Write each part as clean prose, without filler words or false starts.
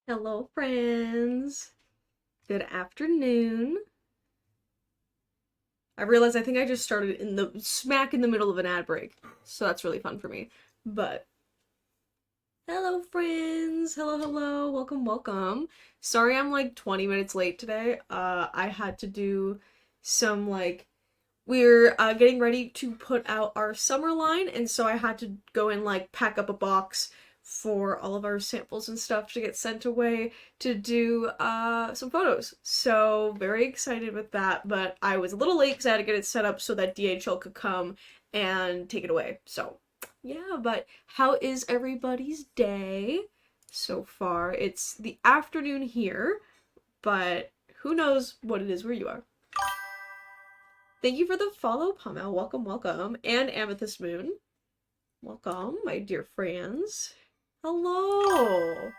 Hello, friends. Good afternoon. I realized I think I just started in the smack in the middle of an ad break, so that's really fun for me. But hello, friends. Hello. Welcome. Sorry, I'm like 20 minutes late today. I had to do some we're getting ready to put out our summer line, and so I had to go and pack up a box for all of our samples and stuff to get sent away to do some photos. So very excited with that, but I was a little late because I had to get it set up so that DHL could come and take it away. So yeah, but how is everybody's day so far? It's the afternoon here, but who knows what it is where you are. Thank you for the follow, Pamel. Welcome. And Amethyst Moon. Welcome, my dear friends. Hello.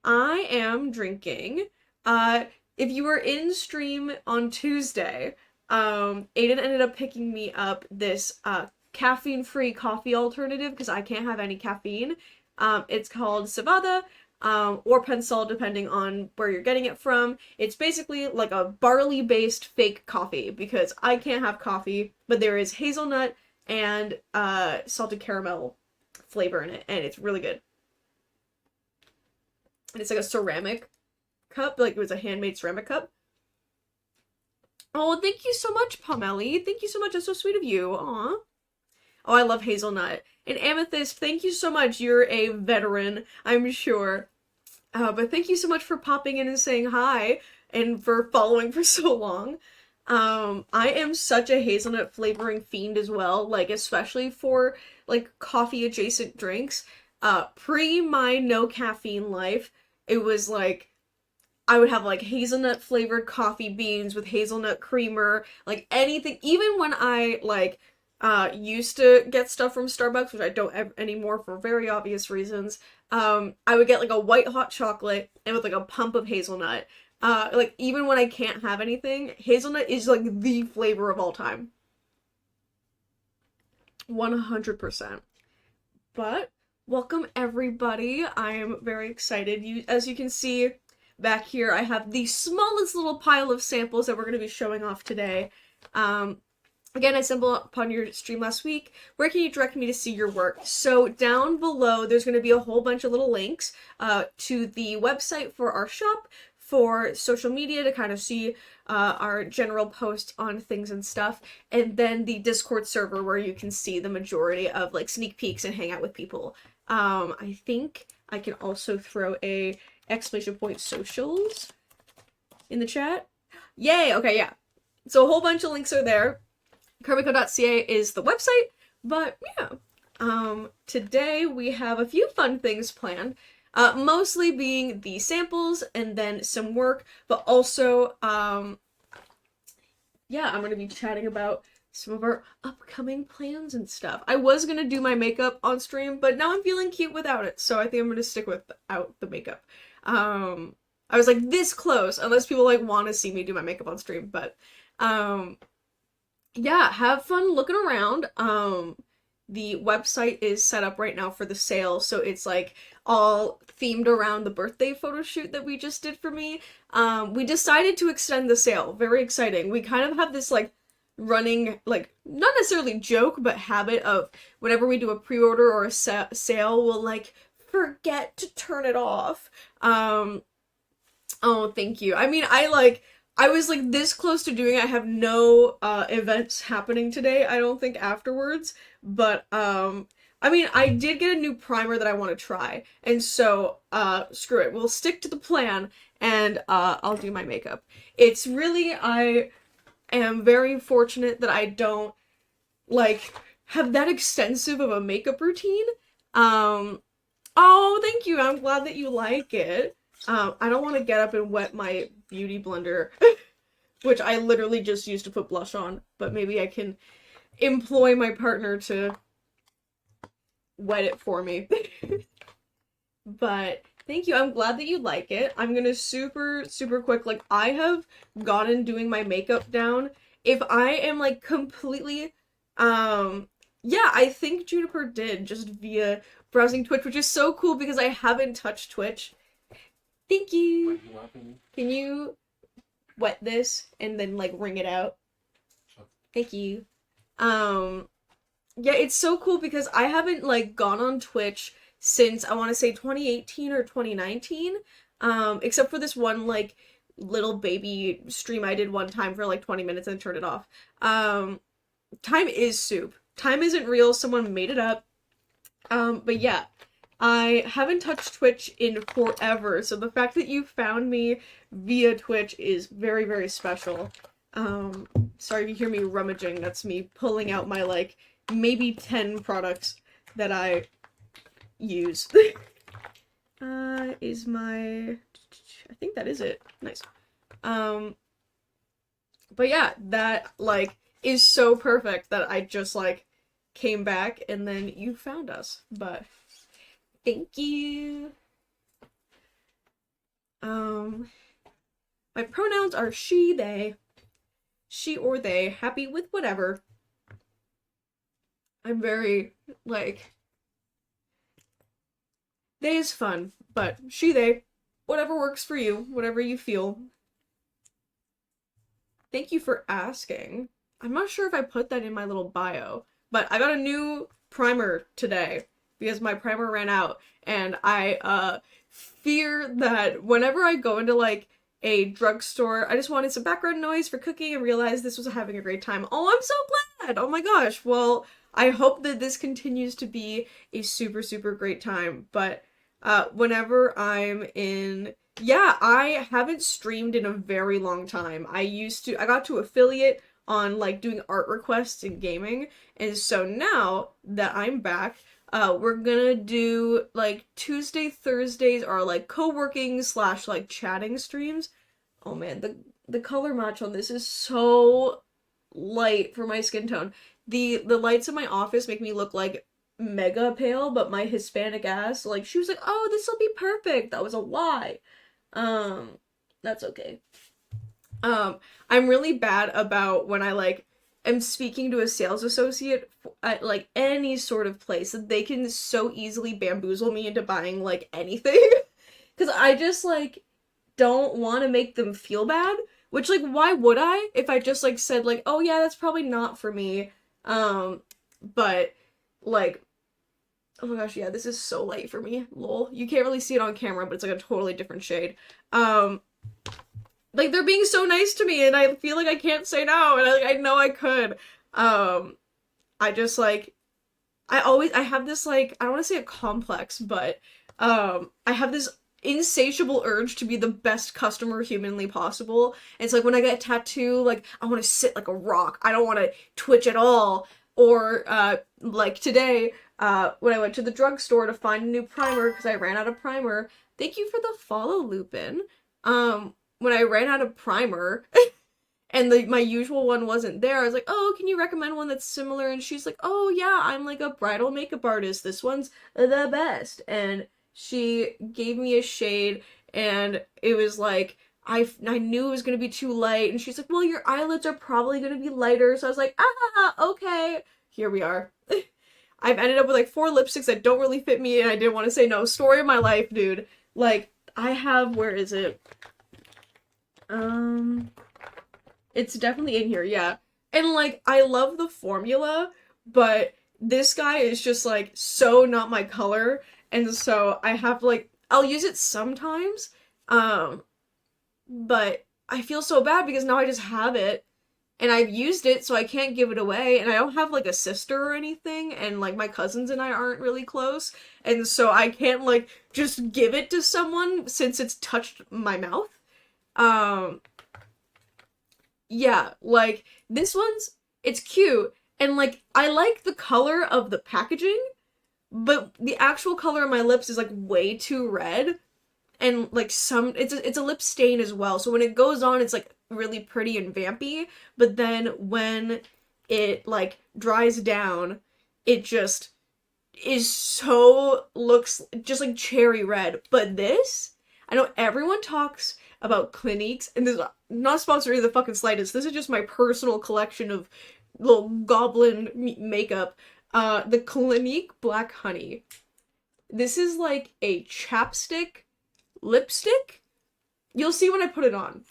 I am drinking. If you were in stream on Tuesday, Aiden ended up picking me up this caffeine-free coffee alternative because I can't have any caffeine. It's called Cevada, or Pensol, depending on where you're getting it from. It's basically like a barley-based fake coffee because I can't have coffee, but there is hazelnut and salted caramel flavor in it, and it's really good. And it's like a ceramic cup, like it was a handmade ceramic cup. Oh, thank you so much, Pomeli. Thank you so much. That's so sweet of you. Aw. Oh, I love hazelnut. And Amethyst, thank you so much. You're a veteran, I'm sure. But thank you so much for popping in and saying hi and for following for so long. I am such a hazelnut flavoring fiend as well, like especially for coffee adjacent drinks. Pre my no caffeine life, it was like I would have hazelnut flavored coffee beans with hazelnut creamer, like anything. Even when I used to get stuff from Starbucks, which I don't anymore for very obvious reasons. I would get like a white hot chocolate and with like a pump of hazelnut. Like even when I can't have anything, hazelnut is like the flavor of all time. 100%. But welcome everybody. I am very excited. As you can see back here, I have the smallest little pile of samples that we're going to be showing off today. Again, I stumbled upon your stream last week. Where can you direct me to see your work? So down below, there's going to be a whole bunch of little links to the website for our shop, for social media to kind of see our general posts on things and stuff, and then the Discord server where you can see the majority of like sneak peeks and hang out with people. I think I can also throw a exclamation point socials in the chat. Yay! Okay, yeah. So a whole bunch of links are there. Kermiko.ca is the website, but yeah. Today we have a few fun things planned. Mostly being the samples and then some work, but also, yeah, I'm gonna be chatting about some of our upcoming plans and stuff. I was gonna do my makeup on stream, but now I'm feeling cute without it, so I think I'm gonna stick without the makeup. I was like this close, unless people want to see me do my makeup on stream, but, yeah, have fun looking around. The website is set up right now for the sale, so it's all themed around the birthday photo shoot that we just did for me. We decided to extend the sale. Very exciting. We kind of have this running not necessarily joke but habit of whenever we do a pre-order or a sale, we'll forget to turn it off. Oh, thank you. I mean, I was this close to doing it. I have no events happening today, I don't think, afterwards. But I mean, I did get a new primer that I want to try. And so screw it. We'll stick to the plan and I'll do my makeup. It's really, I am very fortunate that I don't have that extensive of a makeup routine. Oh, thank you. I'm glad that you like it. I don't want to get up and wet my beauty blender, which I literally just used to put blush on, but maybe I can employ my partner to wet it for me. But thank you. I'm glad that you like it. I'm gonna super quick, I have gotten doing my makeup down. If I am completely, yeah, I think Juniper did just via browsing Twitch, which is so cool because I haven't touched Twitch. Thank you. Can you wet this and then like wring it out? Thank you. Yeah, it's so cool because I haven't like gone on Twitch since I want to say 2018 or 2019. Except for this one like little baby stream I did one time for like 20 minutes and turned it off. Time is soup. Time isn't real, someone made it up. But yeah, I haven't touched Twitch in forever, so the fact that you found me via Twitch is very, very special. Sorry if you hear me rummaging, that's me pulling out my, like, maybe 10 products that I use. Is my... I think that is it. Nice. But yeah, that, like, is so perfect that I just, like, came back and then you found us. But thank you. My pronouns are she, they. She or they, happy with whatever. I'm very, like, they is fun, but she, they, whatever works for you, whatever you feel. Thank you for asking. I'm not sure if I put that in my little bio, but I got a new primer today because my primer ran out, and I, fear that whenever I go into, like, a drugstore, I just wanted some background noise for cooking and realized this was having a great time. Oh, I'm so glad! Oh my gosh, well, I hope that this continues to be a super, super great time, but, whenever I'm in... Yeah, I haven't streamed in a very long time. I got to affiliate on, like, doing art requests in gaming, and so now that I'm back, we're gonna do, like, Tuesday, Thursdays are, like, co-working / like, chatting streams. Oh man, the color match on this is so light for my skin tone. The lights in my office make me look, like, mega pale, but my Hispanic ass, like, she was like, oh, this'll be perfect. That was a lie. That's okay. I'm really bad about when I, like, am speaking to a sales associate at, like, any sort of place, that they can so easily bamboozle me into buying, like, anything. Because I just, like, don't want to make them feel bad. Which, like, why would I? If I just, like, said, like, oh yeah, that's probably not for me. But, like, oh my gosh, yeah, this is so light for me. Lol. You can't really see it on camera, but it's, like, a totally different shade. Like, they're being so nice to me, and I feel like I can't say no, and I know I could. I just, like, I have this, like, I don't want to say a complex, but, I have this insatiable urge to be the best customer humanly possible. And it's like, when I get a tattoo, like, I want to sit like a rock. I don't want to twitch at all. Or, like, today, when I went to the drugstore to find a new primer, because I ran out of primer. Thank you for the follow, Lupin. When I ran out of primer, and my usual one wasn't there, I was like, oh, can you recommend one that's similar? And she's like, oh yeah, I'm like a bridal makeup artist. This one's the best. And she gave me a shade, and it was like, I knew it was going to be too light. And she's like, well, your eyelids are probably going to be lighter. So I was like, okay. Here we are. I've ended up with like 4 lipsticks that don't really fit me, and I didn't want to say no. Story of my life, dude. Like, I have, where is it? It's definitely in here, yeah. And, like, I love the formula, but this guy is just, like, so not my color, and so I have, like, I'll use it sometimes, but I feel so bad because now I just have it, and I've used it, so I can't give it away, and I don't have, like, a sister or anything, and, like, my cousins and I aren't really close, and so I can't, like, just give it to someone since it's touched my mouth. Yeah, like, this one's, it's cute, and, like, I like the color of the packaging, but the actual color of my lips is, like, way too red, and, like, it's a lip stain as well, so when it goes on, it's, like, really pretty and vampy, but then when it, like, dries down, it just looks just, like, cherry red. But this, I know everyone talks about Cliniques, and this is not sponsoring the fucking slightest, this is just my personal collection of little goblin makeup. The Clinique Black Honey. This is like a chapstick lipstick. You'll see when I put it on.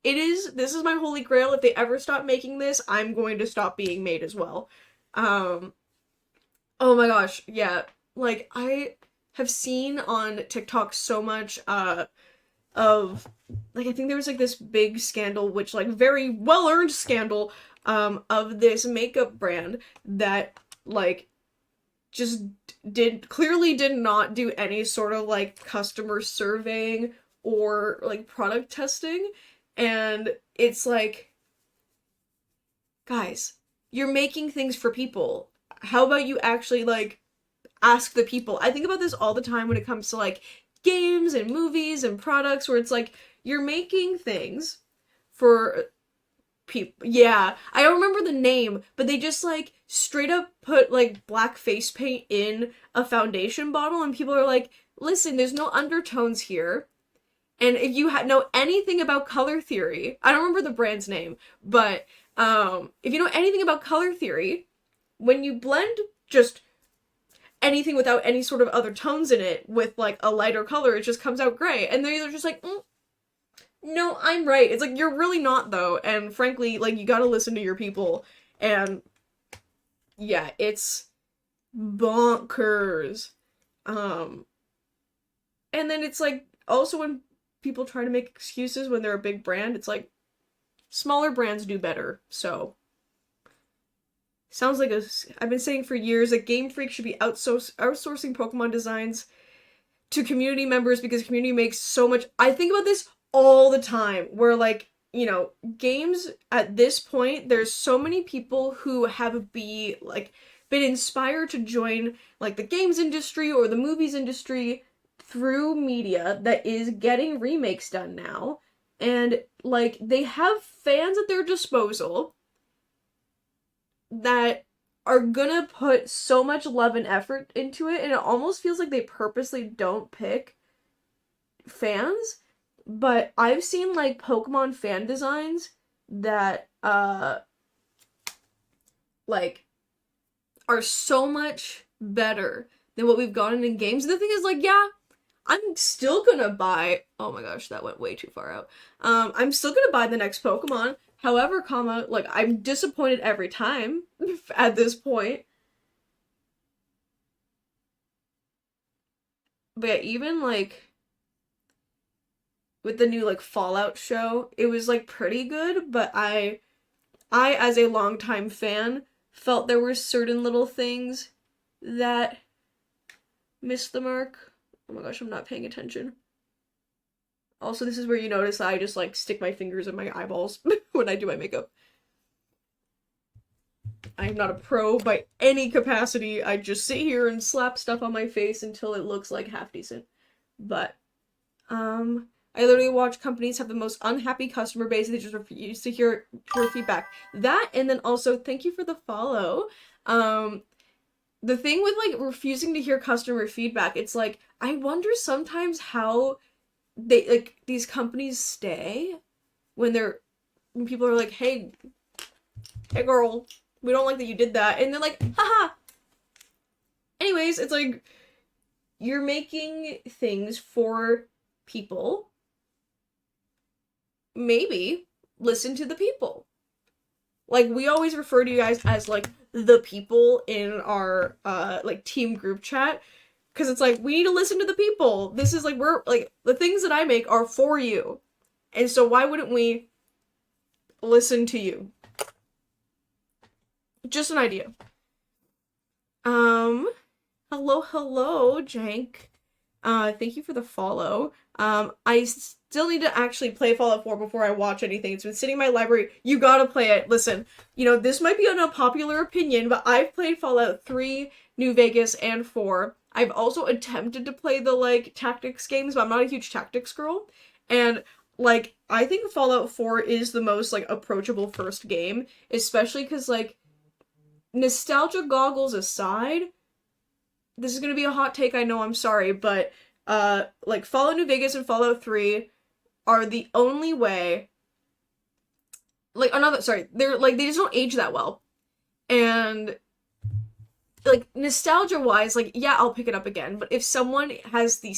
This is my holy grail. If they ever stop making this, I'm going to stop being made as well. Oh my gosh, yeah. Like, I have seen on TikTok so much, of, like, I think there was, like, this big scandal, which, like, very well-earned scandal, of this makeup brand that, like, just clearly did not do any sort of, like, customer surveying or, like, product testing, and it's like, guys, you're making things for people. How about you actually, like, ask the people? I think about this all the time when it comes to, like, games and movies and products, where it's like, you're making things for people. Yeah, I don't remember the name, but they just, like, straight up put, like, black face paint in a foundation bottle, and people are like, listen, there's no undertones here. And if you know anything about color theory, I don't remember the brand's name, but if you know anything about color theory, when you blend just anything without any sort of other tones in it with, like, a lighter color, it just comes out gray. And they're just like, no, I'm right. It's like, you're really not, though. And frankly, like, you gotta listen to your people. And yeah, it's bonkers. And then it's like, also when people try to make excuses when they're a big brand, it's like, smaller brands do better. So sounds like I've been saying for years that Game Freak should be outsourcing Pokemon designs to community members, because community makes so much. I think about this all the time, where, like, you know, games at this point, there's so many people who have been inspired to join, like, the games industry or the movies industry through media that is getting remakes done now, and, like, they have fans at their disposal that are gonna put so much love and effort into it, and it almost feels like they purposely don't pick fans. But I've seen, like, Pokemon fan designs that like, are so much better than what we've gotten in games. And the thing is, like, yeah, I'm still gonna buy, oh my gosh, that went way too far out. I'm still gonna buy the next Pokemon. However, like, I'm disappointed every time at this point. But yeah, even, like, with the new, like, Fallout show, it was, like, pretty good, but I as a longtime fan, felt there were certain little things that missed the mark. Oh my gosh, I'm not paying attention. Also, this is where you notice I just, like, stick my fingers in my eyeballs when I do my makeup. I'm not a pro by any capacity. I just sit here and slap stuff on my face until it looks, like, half decent. But, I literally watch companies have the most unhappy customer base. They just refuse to hear feedback. That, and then also, thank you for the follow. The thing with, like, refusing to hear customer feedback, it's like, I wonder sometimes how they, like, these companies stay when people are like, hey girl, we don't like that you did that, and they're like, haha. Anyways, it's like, you're making things for people. Maybe listen to the people. Like, we always refer to you guys as, like, the people in our like, team group chat, because it's like, we need to listen to the people. This is, like, we're, like, the things that I make are for you, and so why wouldn't we listen to you? Just an idea. Hello, Jank. Thank you for the follow. I still need to actually play Fallout 4 before I watch anything. It's been sitting in my library. You gotta play it. Listen, you know, this might be an unpopular opinion, but I've played Fallout 3, New Vegas, and 4. I've also attempted to play the, like, tactics games, but I'm not a huge tactics girl. And, like, I think Fallout 4 is the most, like, approachable first game, especially because, like, nostalgia goggles aside, this is gonna be a hot take, I know, I'm sorry, but, like, Fallout New Vegas and Fallout 3 are the only way, like, they're, like, they just don't age that well. And like nostalgia wise, like yeah, I'll pick it up again. But if someone has the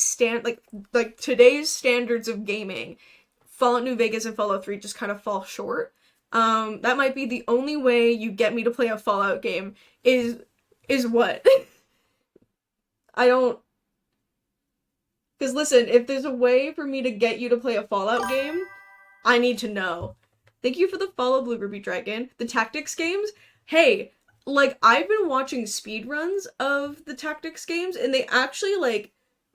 like today's standards of gaming, Fallout New Vegas and Fallout 3 just kind of fall short. That might be the only way you get me to play a Fallout game is what? I don't, because listen, if there's a way for me to get you to play a Fallout game, I need to know. Thank you for the follow, Blue Ruby Dragon. The tactics games, hey, like I've been watching speedruns of the tactics games and they actually like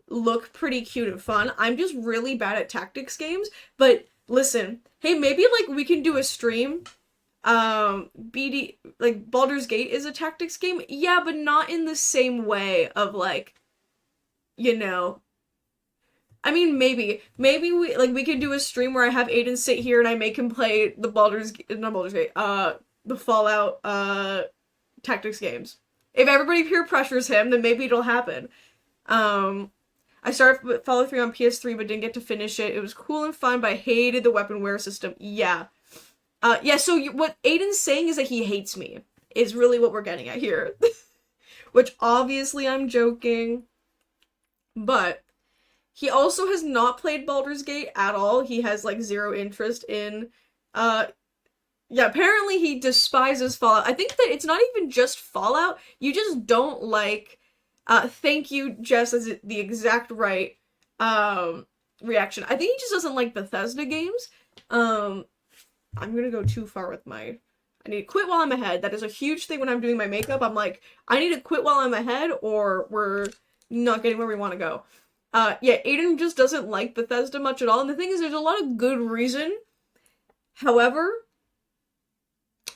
look pretty cute and fun. I'm just really bad at tactics games, but listen, hey, maybe like we can do a stream. BD like Baldur's Gate is a tactics game. Yeah, but not in the same way of like, you know, I mean, maybe we can do a stream where I have Aiden sit here and I make him play the not Baldur's Gate, the Fallout, tactics games. If everybody peer pressures him, then maybe it'll happen. I started Fallout 3 on PS3 but didn't get to finish it. It was cool and fun, but I hated the weaponware system. Yeah. Yeah, so what Aiden's saying is that he hates me, is really what we're getting at here. Which obviously I'm joking, but he also has not played Baldur's Gate at all. He has like zero interest in yeah, apparently he despises Fallout. I think that it's not even just Fallout. You just don't like thank you, Jess, is the exact right reaction. I think he just doesn't like Bethesda games. I'm gonna go too far with my I need to quit while I'm ahead. That is a huge thing when I'm doing my makeup. I'm like, I need to quit while I'm ahead or we're not getting where we want to go. Yeah, Aiden just doesn't like Bethesda much at all. And the thing is, there's a lot of good reason. However,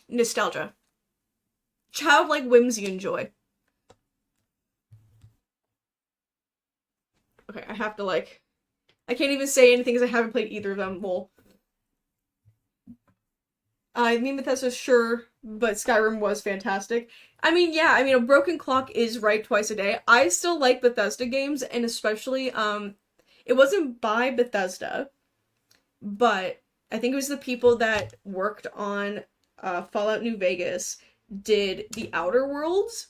nostalgia. Childlike whimsy and joy. Okay, I have to like... I can't even say anything because I haven't played either of them. Well, I mean, Bethesda, sure, but Skyrim was fantastic. I mean, yeah, I mean, a broken clock is right twice a day. I still like Bethesda games, and especially, it wasn't by Bethesda, but I think it was the people that worked on, Fallout New Vegas did the Outer Worlds.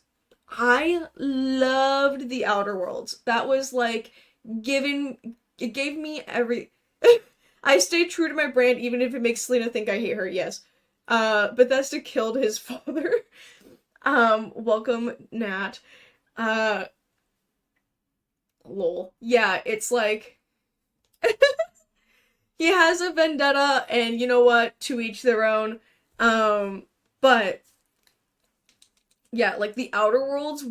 I loved the Outer Worlds. That was, like, it gave me every... I stay true to my brand even if it makes Selena think I hate her, yes. Bethesda killed his father. Welcome, Nat. Lol. Yeah, it's like... he has a vendetta, and you know what? To each their own. But... yeah, like, the Outer Worlds,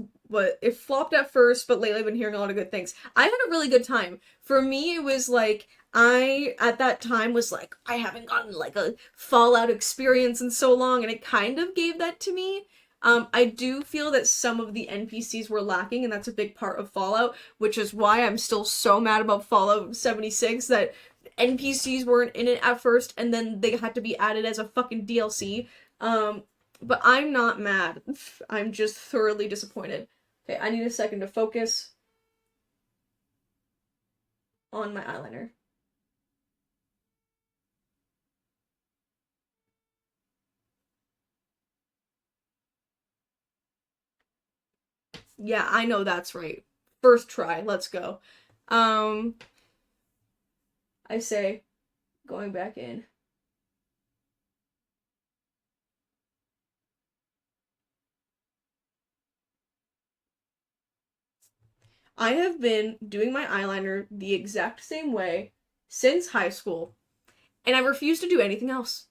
it flopped at first, but lately I've been hearing a lot of good things. I had a really good time. For me, it was like... I, at that time, was like, I haven't gotten, like, a Fallout experience in so long, and it kind of gave that to me. I do feel that some of the NPCs were lacking, and that's a big part of Fallout, which is why I'm still so mad about Fallout 76, that NPCs weren't in it at first, and then they had to be added as a fucking DLC. But I'm not mad. I'm just thoroughly disappointed. Okay, I need a second to focus on my eyeliner. Yeah, I know that's right. First try, let's go. Um, I say, going back in. I have been doing my eyeliner the exact same way since high school, and I refuse to do anything else.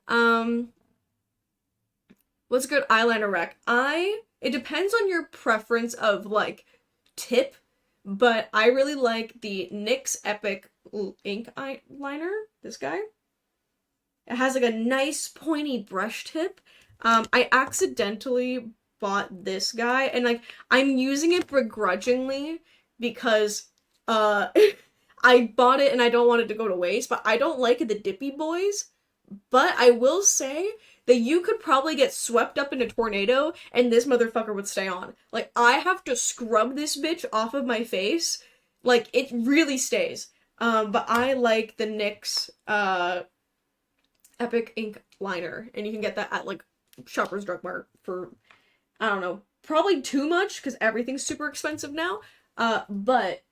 um, what's a good eyeliner rec? It depends on your preference of, like, tip, but I really like the NYX Epic ink eyeliner. This guy. It has, like, a nice pointy brush tip. I accidentally bought this guy, and, like, I'm using it begrudgingly because, I bought it and I don't want it to go to waste, but I don't like the Dippy Boys. But I will say that you could probably get swept up in a tornado and this motherfucker would stay on. Like, I have to scrub this bitch off of my face. Like, it really stays. But I like the NYX, Epic ink liner, and you can get that at, like, Shoppers Drug Mart for, I don't know, probably too much because everything's super expensive now. But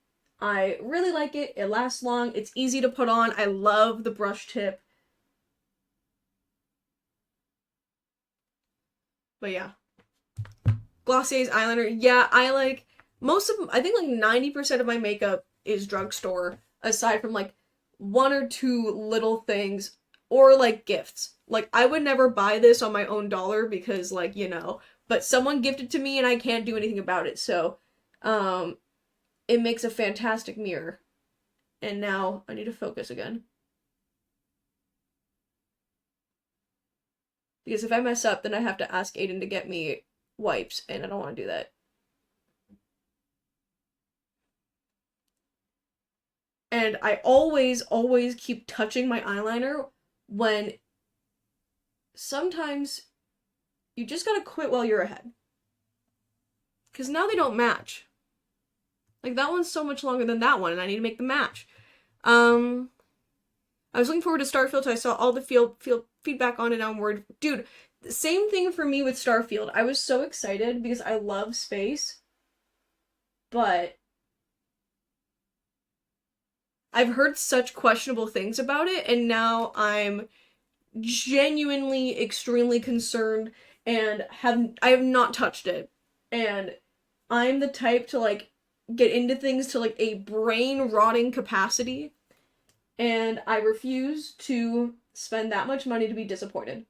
I really like it. It lasts long. It's easy to put on. I love the brush tip. But yeah. Glossier's eyeliner. Yeah, I like I think like 90% of my makeup is drugstore, aside from like one or two little things or like gifts. Like I would never buy this on my own dollar because like, but someone gifted to me and I can't do anything about it. So, um it makes a fantastic mirror. And now I need to focus again. Because if I mess up, then I have to ask Aiden to get me wipes, and I don't want to do that. And I always, always keep touching my eyeliner when sometimes you just gotta quit while you're ahead. Because now they don't match. Like, that one's so much longer than that one, and I need to make them match. I was looking forward to Starfield, so I saw all the field feedback on it onward. Dude, same thing for me with Starfield. I was so excited because I love space, but I've heard such questionable things about it, and now I'm genuinely extremely concerned and I have not touched it. And I'm the type to like get into things to like a brain rotting capacity, and I refuse to spend that much money to be disappointed.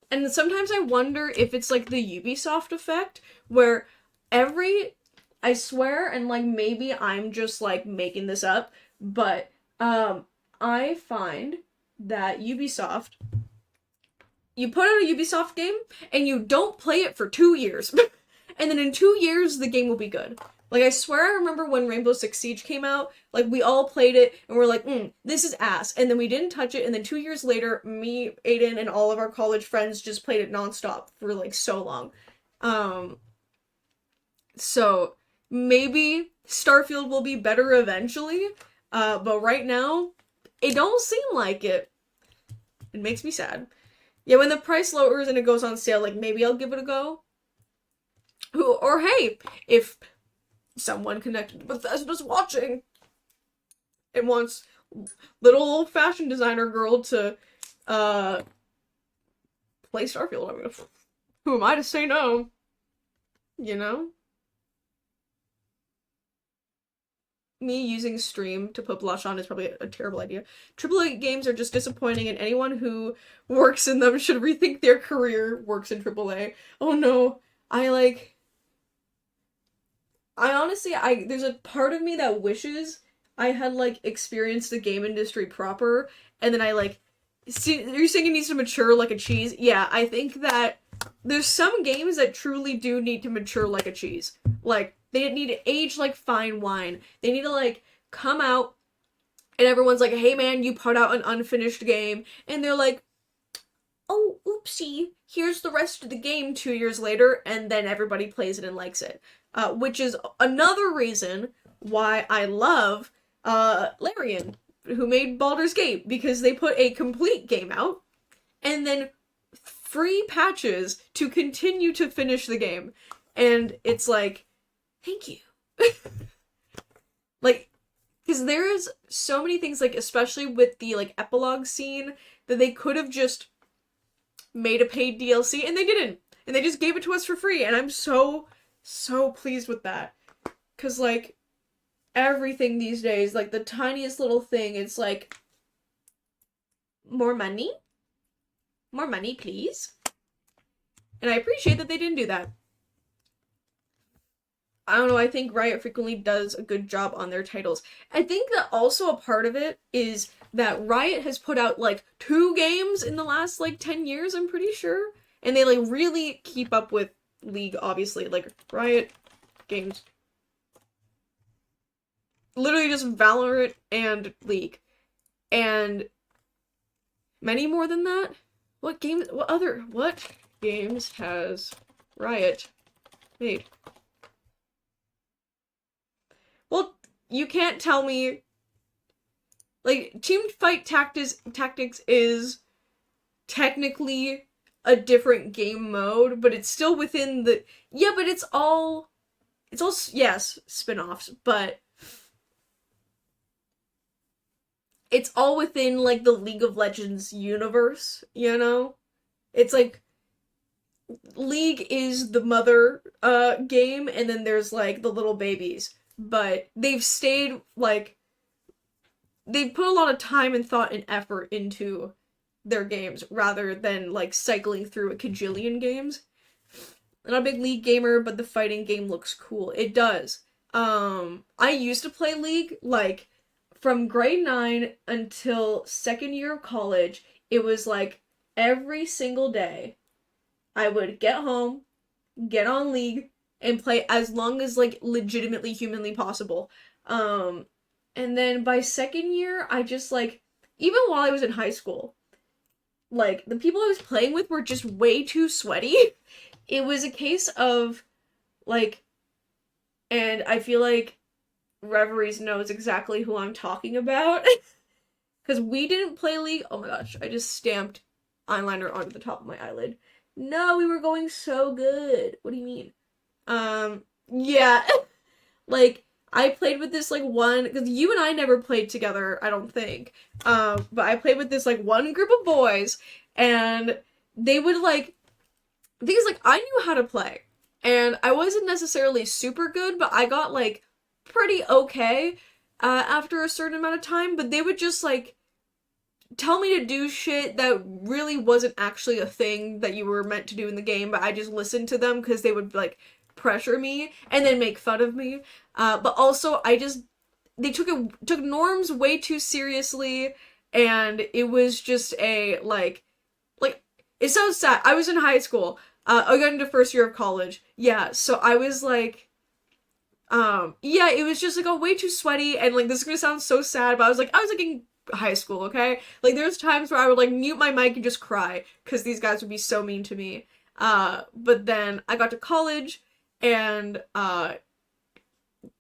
And sometimes I wonder if it's like the Ubisoft effect, where every, I swear, and like maybe I'm just like making this up, but I find that Ubisoft, you put out a Ubisoft game and you don't play it for 2 years. And then in 2 years the game will be good. Like, I swear I remember when Rainbow Six Siege came out, like, we all played it, and we're like, this is ass. And then we didn't touch it, and then 2 years later, me, Aiden, and all of our college friends just played it nonstop for, like, so long. So, maybe Starfield will be better eventually, but right now, it don't seem like it. It makes me sad. Yeah, when the price lowers and it goes on sale, like, maybe I'll give it a go. Or hey, if someone connected to Bethesda's watching and wants little old fashion designer girl to play Starfield, I mean, who am I to say no? You know? Me using Stream to put blush on is probably a terrible idea. AAA games are just disappointing, and anyone who works in them should rethink their career. Works in AAA. Oh no, I honestly, there's a part of me that wishes I had like experienced the game industry proper, and then I like see. You're saying it needs to mature like a cheese? Yeah, I think that there's some games that truly do need to mature like a cheese. Like, they need to age like fine wine. They need to like come out and everyone's like, hey man, you put out an unfinished game, and they're like, oh, oopsie, here's the rest of the game 2 years later, and then everybody plays it and likes it. Which is another reason why I love Larian, who made Baldur's Gate, because they put a complete game out, and then free patches to continue to finish the game. And it's like, thank you. Like, because there's so many things, like, especially with the, like, epilogue scene, that they could have just made a paid DLC, and they didn't. And they just gave it to us for free, and I'm so pleased with that. Because, like, everything these days, like, the tiniest little thing, it's like, more money? More money, please? And I appreciate that they didn't do that. I don't know, I think Riot frequently does a good job on their titles. I think that also a part of it is that Riot has put out, like, 2 games in the last, like, 10 years, I'm pretty sure. And they, like, really keep up with League, obviously. Like, Riot games. Literally just Valorant and League. And many more than that? What games has Riot made? Well, you can't tell me, like, Teamfight Tactics is technically a different game mode, but it's still within the, yeah, but it's all yes, spin-offs, but it's all within like the League of Legends universe, you know? It's like League is the mother game, and then there's like the little babies. But they've stayed like they've put a lot of time and thought and effort into their games rather than like cycling through a cajillion games. I'm not a big League gamer, but the fighting game looks cool. It does. I used to play League like from grade 9 until second year of college. It was like every single day I would get home, get on League, and play as long as like legitimately humanly possible. Um and then by second year, I just like even while I was in high school, like the people I was playing with were just way too sweaty. It was a case of like, and I feel like Reveries knows exactly who I'm talking about. Because we didn't play League. Oh my gosh, I just stamped eyeliner onto the top of my eyelid. No, we were going so good. What do you mean? Yeah. Like, I played with this, like, one, because you and I never played together, I don't think. But I played with this, like, one group of boys, and they would, like, the thing is, like, I knew how to play, and I wasn't necessarily super good, but I got, like, pretty okay, after a certain amount of time, but they would just, like, tell me to do shit that really wasn't actually a thing that you were meant to do in the game, but I just listened to them because they would, like, pressure me and then make fun of me. But also, they took norms way too seriously, and it was just like, it sounds sad. I was in high school. I got into first year of college. Yeah, so I was like, yeah, it was just like, oh, way too sweaty, and like, this is gonna sound so sad, but I was like in high school, okay? Like, there's times where I would like mute my mic and just cry, because these guys would be so mean to me. But then I got to college, and,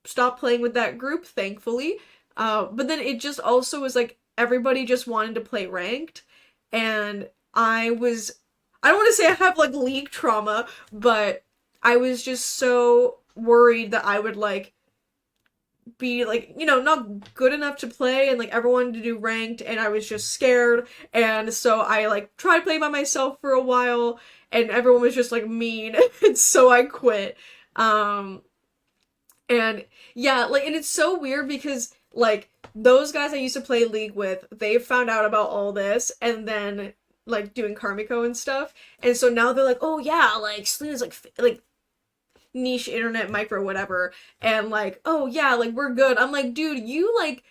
stopped playing with that group, thankfully. But then it just also was like, everybody just wanted to play ranked, and I don't want to say I have like League trauma, but I was just so worried that I would like be like, not good enough to play, and like everyone to do ranked, and I was just scared, and so I like tried playing by myself for a while, and everyone was just like mean, and so I quit. Um and yeah, like, and it's so weird because like those guys I used to play League with, they found out about all this, and then like doing Karmiko and stuff, and so now they're like, oh yeah, like Selena's like niche internet micro whatever, and like, oh yeah, like we're good. I'm like, dude, you like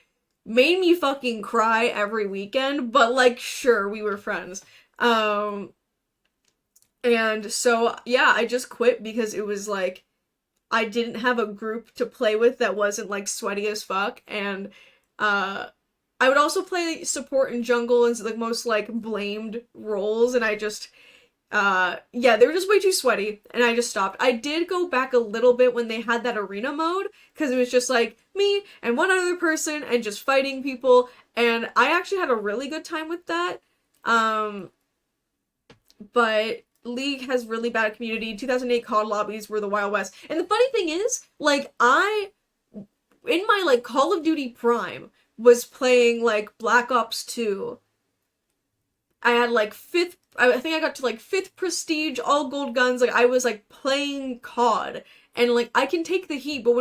made me fucking cry every weekend, but like, sure, we were friends. And so yeah, I just quit because it was like I didn't have a group to play with that wasn't like sweaty as fuck, and uh I would also play support and jungle and the most like blamed roles, and I just yeah, they were just way too sweaty, and I just stopped. I did go back a little bit when they had that arena mode, because it was just like me and one other person and just fighting people, and I actually had a really good time with that. Um, but League has really bad community. 2008 COD lobbies were the Wild West. And the funny thing is, like, in my, like, Call of Duty Prime, was playing, like, Black Ops 2. I had, like, I think I got to, like, 5th prestige, all gold guns. Like, I was, like, playing COD. And, like, I can take the heat, but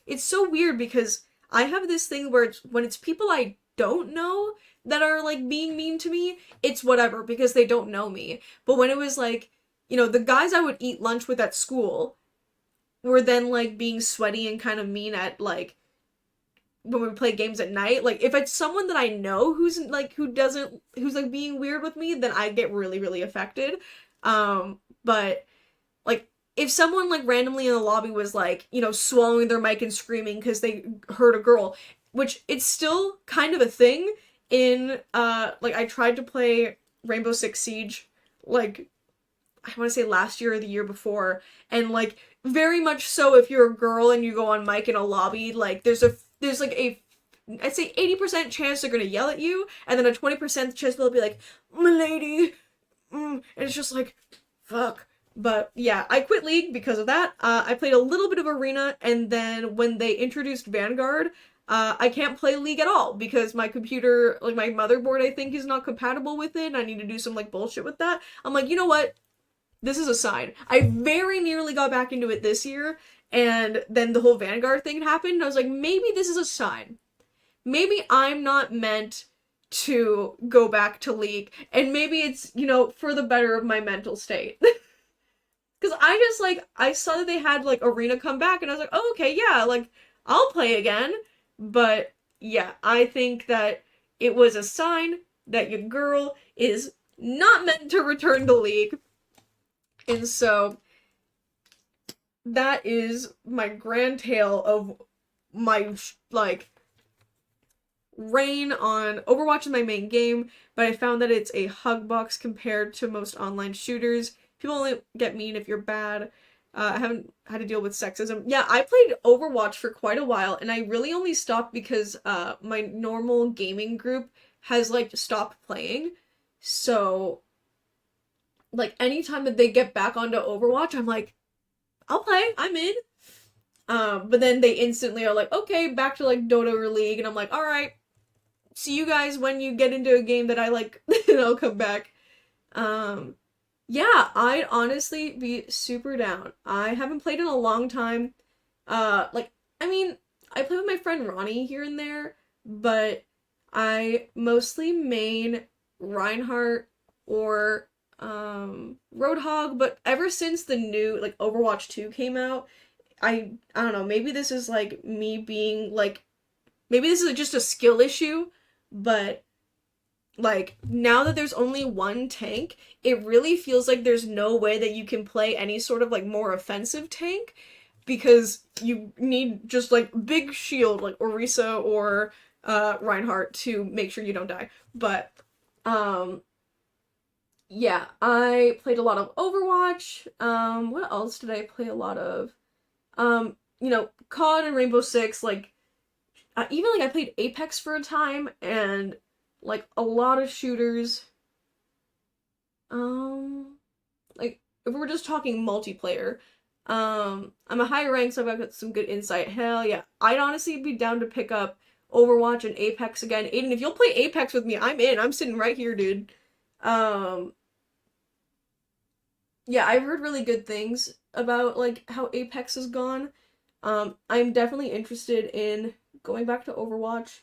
it's so weird because I have this thing where when it's people I don't know that are, like, being mean to me, it's whatever, because they don't know me. But when it was, like, the guys I would eat lunch with at school were then, like, being sweaty and kind of mean at, like, when we play games at night. Like, if it's someone that I know who's, like, who's, like, being weird with me, then I get really, really affected. But, like, if someone, like, randomly in the lobby was, like, swallowing their mic and screaming because they heard a girl, which it's still kind of a thing in, like, I tried to play Rainbow Six Siege, like, I want to say last year or the year before, and, like, very much so if you're a girl and you go on mic in a lobby, like, there's like a, I'd say 80% chance they're gonna yell at you, and then a 20% chance they'll be like, "M'lady, and it's just like, fuck. But yeah, I quit League because of that. I played a little bit of Arena, and then when they introduced Vanguard, I can't play League at all because my computer, like my motherboard, I think is not compatible with it, and I need to do some like bullshit with that. I'm like, you know what? This is a sign. I very nearly got back into it this year, and then the whole Vanguard thing happened, and I was like, maybe this is a sign. Maybe I'm not meant to go back to League, and maybe it's, for the better of my mental state. Because I just, like, I saw that they had, like, Arena come back, and I was like, oh, okay, yeah, like, I'll play again. But, yeah, I think that it was a sign that your girl is not meant to return to League. And so, that is my grand tale of my, like, reign on Overwatch is my main game, but I found that it's a hug box compared to most online shooters. People only get mean if you're bad. I haven't had to deal with sexism. Yeah, I played Overwatch for quite a while, and I really only stopped because my normal gaming group has, like, stopped playing. So, like, anytime that they get back onto Overwatch, I'm like, I'll play, I'm in. But then they instantly are like, okay, back to, like, Dota or League, and I'm like, alright, see you guys when you get into a game that I like, and I'll come back. Yeah, I'd honestly be super down. I haven't played in a long time. I mean, I play with my friend Ronnie here and there, but I mostly main Reinhardt or Roadhog, but ever since the new, like, Overwatch 2 came out, I don't know, maybe this is, like, me being, like, maybe this is just a skill issue, but, like, now that there's only one tank, it really feels like there's no way that you can play any sort of, like, more offensive tank, because you need just, like, big shield, like Orisa or Reinhardt to make sure you don't die. But, yeah, I played a lot of Overwatch. What else did I play a lot of? COD and Rainbow Six, like, even, like, I played Apex for a time, and, like, a lot of shooters. Like, if we're just talking multiplayer, I'm a higher rank, so I've got some good insight. Hell yeah. I'd honestly be down to pick up Overwatch and Apex again. Aiden, if you'll play Apex with me, I'm in. I'm sitting right here, dude. Yeah, I've heard really good things about, like, how Apex has gone. I'm definitely interested in going back to Overwatch.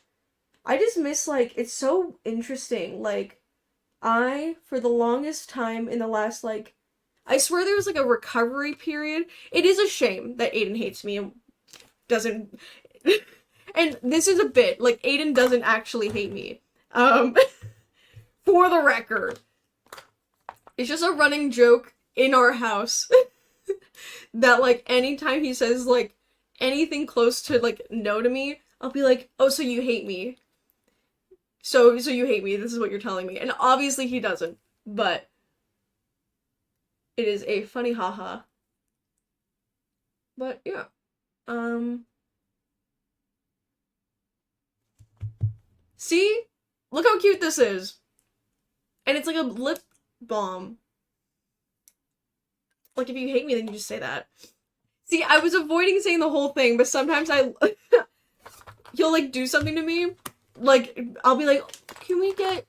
I just miss, like, it's so interesting. Like, for the longest time in the last, like, I swear there was, like, a recovery period. It is a shame that Aiden hates me and doesn't, and this is a bit, like, Aiden doesn't actually hate me. For the record. It's just a running joke in our house that, like, anytime he says, like, anything close to, like, no to me, I'll be like, oh, so you hate me. So you hate me, this is what you're telling me. And obviously he doesn't, but it is a funny haha. But yeah. See? Look how cute this is. And it's like a lip balm. Like, if you hate me, then you just say that. See, I was avoiding saying the whole thing, but sometimes he'll, like, do something to me. Like, I'll be like, can we get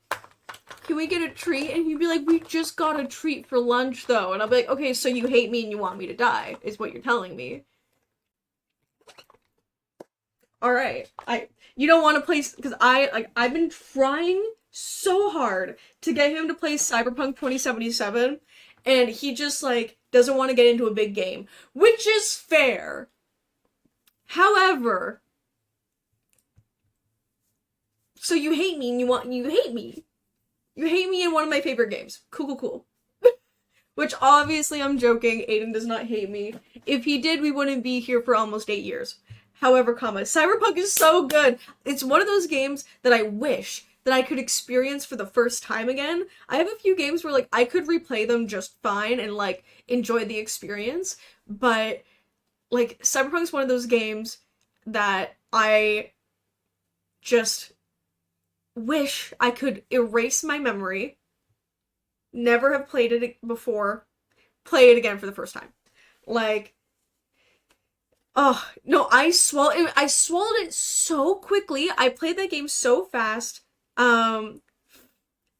a treat? And he'd be like, we just got a treat for lunch, though. And I'll be like, okay, so you hate me and you want me to die, is what you're telling me. Alright. You don't want to play, because I've been trying so hard to get him to play Cyberpunk 2077, and he just, like, doesn't want to get into a big game, which is fair. However, so you hate me and you hate me. You hate me in one of my favorite games. Cool. Which, obviously, I'm joking. Aiden does not hate me. If he did, we wouldn't be here for almost 8 years. However, Cyberpunk is so good. It's one of those games that I wish that I could experience for the first time again. I have a few games where, like, I could replay them just fine and, like, enjoy the experience. But, like, Cyberpunk's one of those games that I just wish I could erase my memory, never have played it before, play it again for the first time. Like, oh, no, I swallowed it so quickly. I played that game so fast. Um,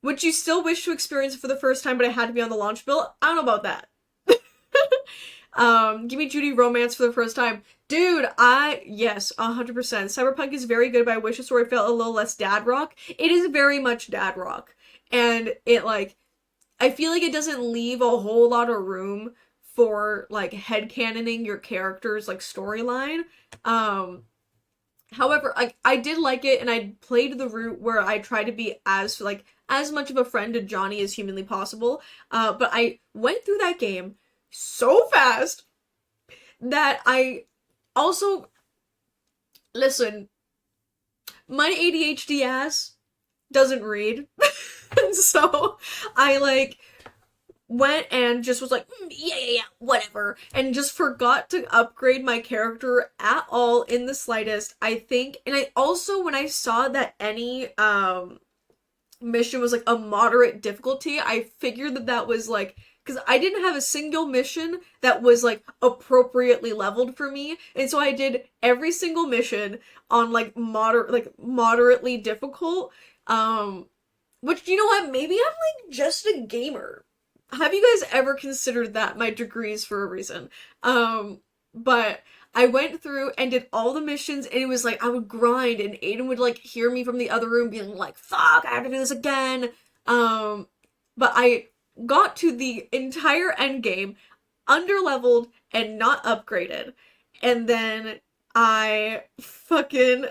would you still wish to experience it for the first time, but it had to be on the launch bill? I don't know about that. Give me Judy Romance for the first time. Dude, yes, 100%. Cyberpunk is very good, but I wish the story felt a little less dad rock. It is very much dad rock. And it, like, I feel like it doesn't leave a whole lot of room for, like, headcanoning your character's, like, storyline. Um, However, I did like it, and I played the route where I tried to be as, like, as much of a friend to Johnny as humanly possible. But I went through that game so fast that I also, listen, my ADHD ass doesn't read. And so I, like, went and just was like, yeah, whatever, and just forgot to upgrade my character at all in the slightest, I think. And I also, when I saw that any mission was like a moderate difficulty, I figured that that was like, because I didn't have a single mission that was like appropriately leveled for me, and so I did every single mission on like moderately difficult. Which, you know what, maybe I'm like just a gamer. Have you guys ever considered that my degrees for a reason? But I went through and did all the missions, and it was like I would grind, and Aiden would like hear me from the other room being like, fuck, I have to do this again. But I got to the entire end game underleveled and not upgraded. And then I fucking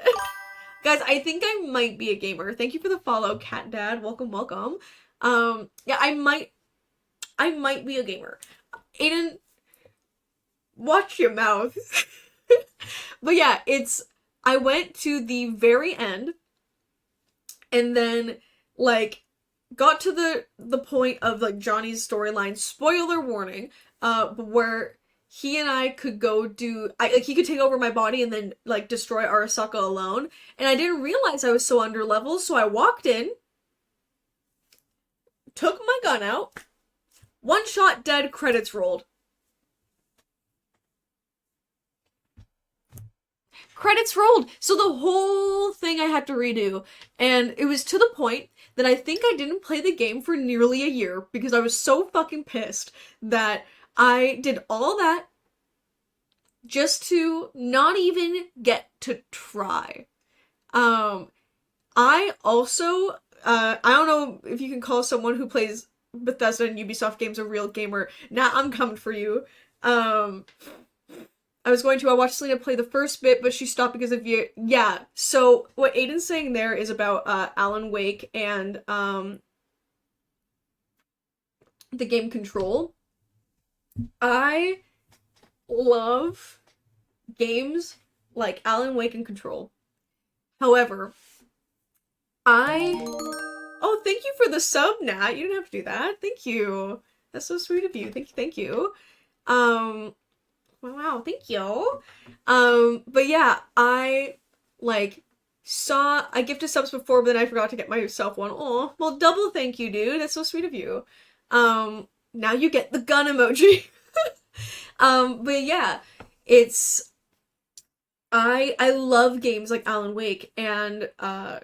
guys, I think I might be a gamer. Thank you for the follow, Cat Dad. Welcome, welcome. Yeah, I might be a gamer. Aiden, watch your mouth. But yeah, I went to the very end, and then, like, got to the point of, like, Johnny's storyline, spoiler warning, where he and I could go he could take over my body and then, like, destroy Arasaka alone, and I didn't realize I was so underleveled, so I walked in, took my gun out, one shot dead, credits rolled. Credits rolled! So the whole thing I had to redo, and it was to the point that I think I didn't play the game for nearly a year because I was so fucking pissed that I did all that just to not even get to try. I also, I don't know if you can call someone who plays Bethesda and Ubisoft games a real gamer. Nah, I'm coming for you. I watched Selena play the first bit, but she stopped because of you. Yeah, so what Aiden's saying there is about Alan Wake and the game Control. I love games like Alan Wake and Control. However, Oh, thank you for the sub, Nat. You didn't have to do that. Thank you. That's so sweet of you. Thank you. Wow, thank you. But yeah, I gifted subs before, but then I forgot to get myself one. Oh, well, double thank you, dude. That's so sweet of you. Now you get the gun emoji. But yeah, I love games like Alan Wake and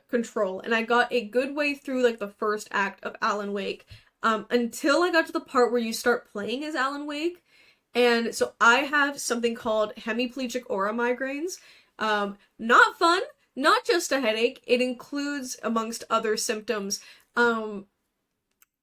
Control, and I got a good way through like the first act of Alan Wake, until I got to the part where you start playing as Alan Wake. And so I have something called hemiplegic aura migraines. Not fun, not just a headache. It includes, amongst other symptoms,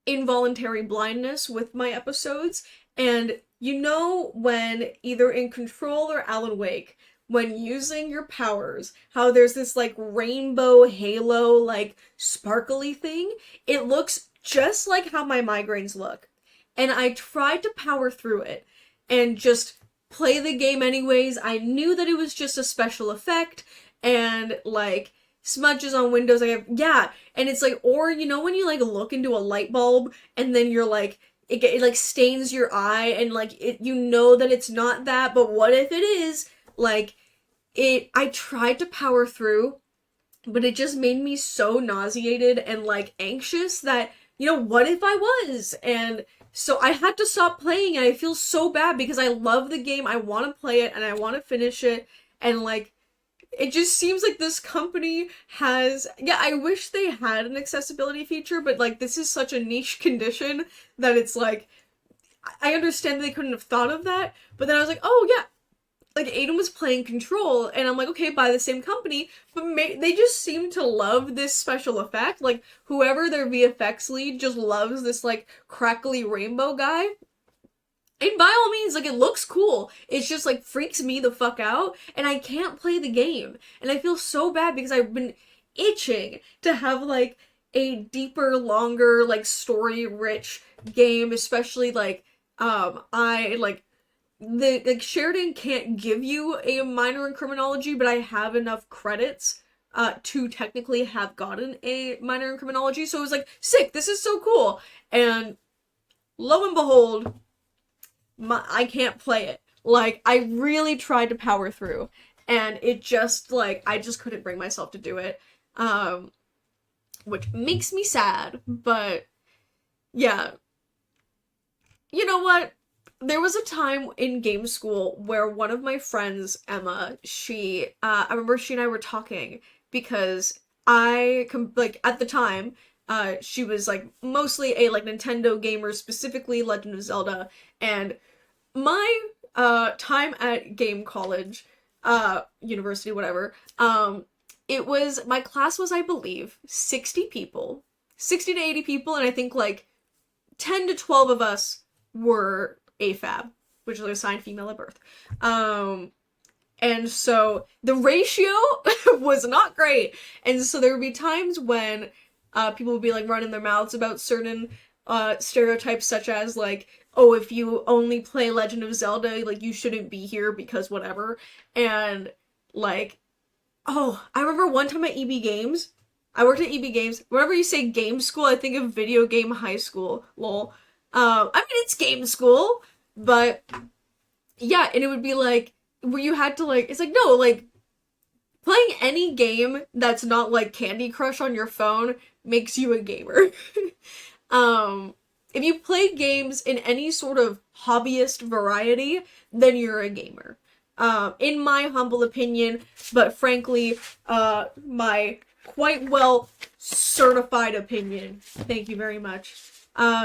involuntary blindness with my episodes. And you know when either in Control or Alan Wake, when using your powers, how there's this like rainbow halo, like sparkly thing? It looks just like how my migraines look. And I tried to power through it and just play the game anyways. I knew that it was just a special effect, and like smudges on windows, yeah, and it's like, or you know when you like look into a light bulb and then you're like, it like stains your eye, and like you know that it's not that, but what if it is? Like, I tried to power through, but it just made me so nauseated and like anxious that what if I was? And so I had to stop playing, and I feel so bad because I love the game, I want to play it, and I want to finish it, and like, it just seems like this company has, yeah, I wish they had an accessibility feature, but like, this is such a niche condition that it's like, I understand they couldn't have thought of that, but then I was like, oh yeah, like Aiden was playing Control, and I'm like, okay, by the same company, but they just seem to love this special effect. Like, whoever their VFX lead just loves this, like, crackly rainbow guy. And by all means, like, it looks cool. It's just, like, freaks me the fuck out, and I can't play the game. And I feel so bad because I've been itching to have, like, a deeper, longer, like, story-rich game, especially, like, I, like, Sheridan can't give you a minor in criminology, but I have enough credits to technically have gotten a minor in criminology, so it was like, sick, this is so cool. And lo and behold, I can't play it. Like, I really tried to power through, and it just, like, I just couldn't bring myself to do it, which makes me sad, but yeah. You know what? There was a time in game school where one of my friends, Emma, I remember she and I were talking because like, at the time, she was, like, mostly a, like, Nintendo gamer, specifically Legend of Zelda, and my, time at game college, university, whatever, my class was, I believe, 60 people, 60 to 80 people, and I think, like, 10 to 12 of us were AFAB, which is assigned female at birth. And so the ratio was not great. And so there would be times when people would be, like, running their mouths about certain stereotypes, such as, like, oh, if you only play Legend of Zelda, like, you shouldn't be here because whatever. And, like, oh, I remember one time at EB Games, I worked at EB Games. Whenever you say game school, I think of video game high school. Lol. I mean, it's game school, but yeah, and it would be like, where you had to, like, it's like, no, like, playing any game that's not, like, Candy Crush on your phone makes you a gamer. If you play games in any sort of hobbyist variety, then you're a gamer. In my humble opinion, but frankly, my quite well certified opinion. Thank you very much.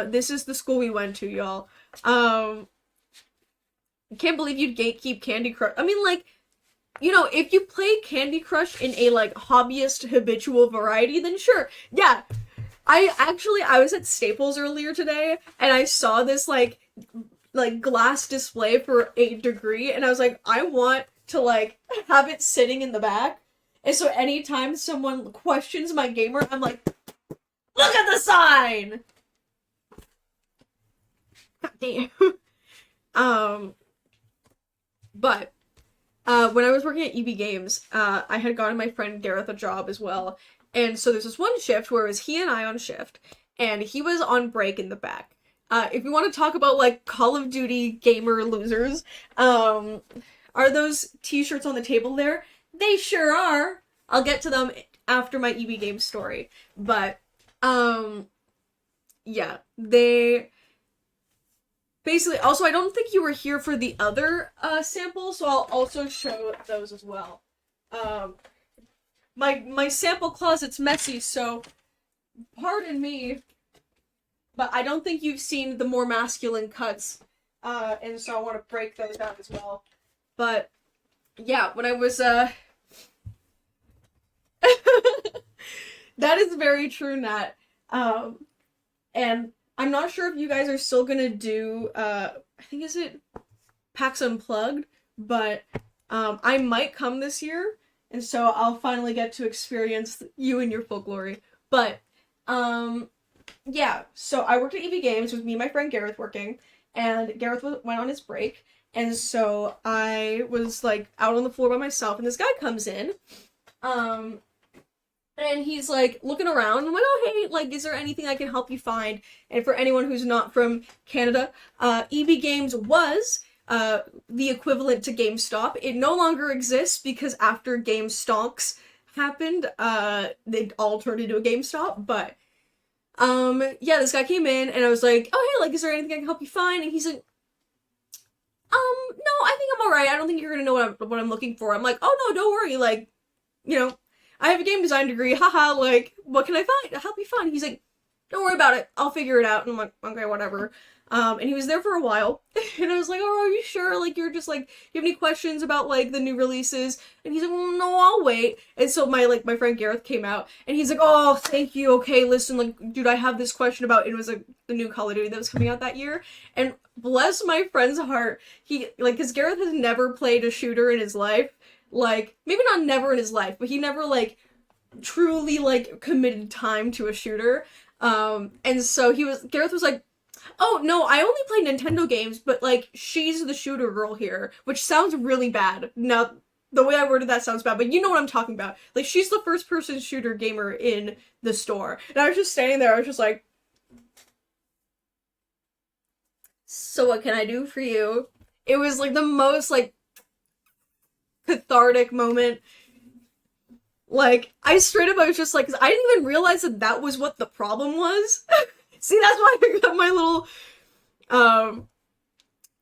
This is the school we went to, y'all. Can't believe you'd gatekeep Candy Crush. I mean, like, if you play Candy Crush in a, like, hobbyist habitual variety, then sure. Yeah. I was at Staples earlier today, and I saw this, like glass display for a degree, and I was like, I want to, like, have it sitting in the back. And so anytime someone questions my gamer, I'm like, look at the sign! God damn. But, when I was working at EB Games, I had gotten my friend Gareth a job as well. And so there's this one shift where it was he and I on shift, and he was on break in the back. If you want to talk about, like, Call of Duty gamer losers, are those t-shirts on the table there? They sure are! I'll get to them after my EB Games story. But, yeah, they... Basically, also, I don't think you were here for the other, samples, so I'll also show those as well. My sample closet's messy, so pardon me, but I don't think you've seen the more masculine cuts, and so I want to break those out as well. But, yeah, when I was, that is very true, Nat. And I'm not sure if you guys are still gonna do, I think, is it PAX Unplugged? But, I might come this year, and so I'll finally get to experience you in your full glory. But, yeah, so I worked at EV Games with me and my friend Gareth working, and Gareth went on his break, and so I was, like, out on the floor by myself, and this guy comes in, and he's, like, looking around. I'm like, oh, hey, like, is there anything I can help you find? And for anyone who's not from Canada, EB Games was the equivalent to GameStop. It no longer exists because after GameStonks happened, they all turned into a GameStop. But Yeah, this guy came in and I was like, oh, hey, like, is there anything I can help you find? And he's like, no, I think I'm alright. I don't think you're gonna know what I'm looking for. I'm like, oh, no, don't worry. Like, you know, I have a game design degree. Haha, like, what can I find? Help me find. He's like, don't worry about it. I'll figure it out. And I'm like, okay, whatever. And he was there for a while. And I was like, oh, are you sure? Like, you're just like, you have any questions about like the new releases? And he's like, well, no, I'll wait. And so my friend Gareth came out and he's like, oh, thank you. Okay, listen, like, dude, I have this question about, it was like the new Call of Duty that was coming out that year. And bless my friend's heart, he, like, cause Gareth has never played a shooter in his life. Like, maybe not never in his life, but he never like truly like committed time to a shooter. And so Gareth was like, oh no, I only play Nintendo games, but like she's the shooter girl here, which sounds really bad. Now, the way I worded that sounds bad, but you know what I'm talking about. Like, she's the first person shooter gamer in the store. And I was just standing there, I was just like, so what can I do for you? It was like the most like cathartic moment. Like, I straight up, I was just like, 'cause I didn't even realize that that was what the problem was. See, that's why I got my little, um,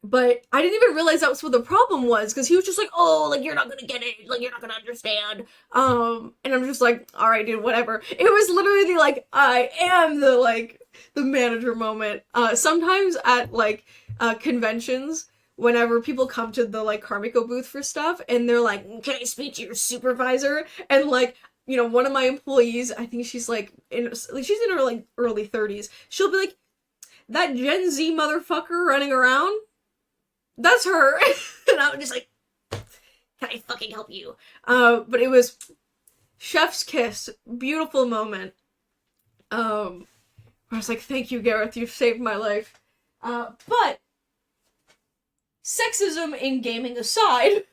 but I didn't even realize that was what the problem was, because he was just like, oh, like, you're not gonna get it, like, you're not gonna understand. And I'm just like, alright, dude, whatever. It was literally the, like, I am the, like, the manager moment. Sometimes at, like, conventions, whenever people come to the, like, Carmico booth for stuff, and they're like, can I speak to your supervisor? And, like, you know, one of my employees, I think she's, like, she's in her, like, early 30s, she'll be like, that Gen Z motherfucker running around? That's her. And I'm just like, can I fucking help you? But it was chef's kiss, beautiful moment. I was like, thank you, Gareth, you've saved my life. But sexism in gaming aside,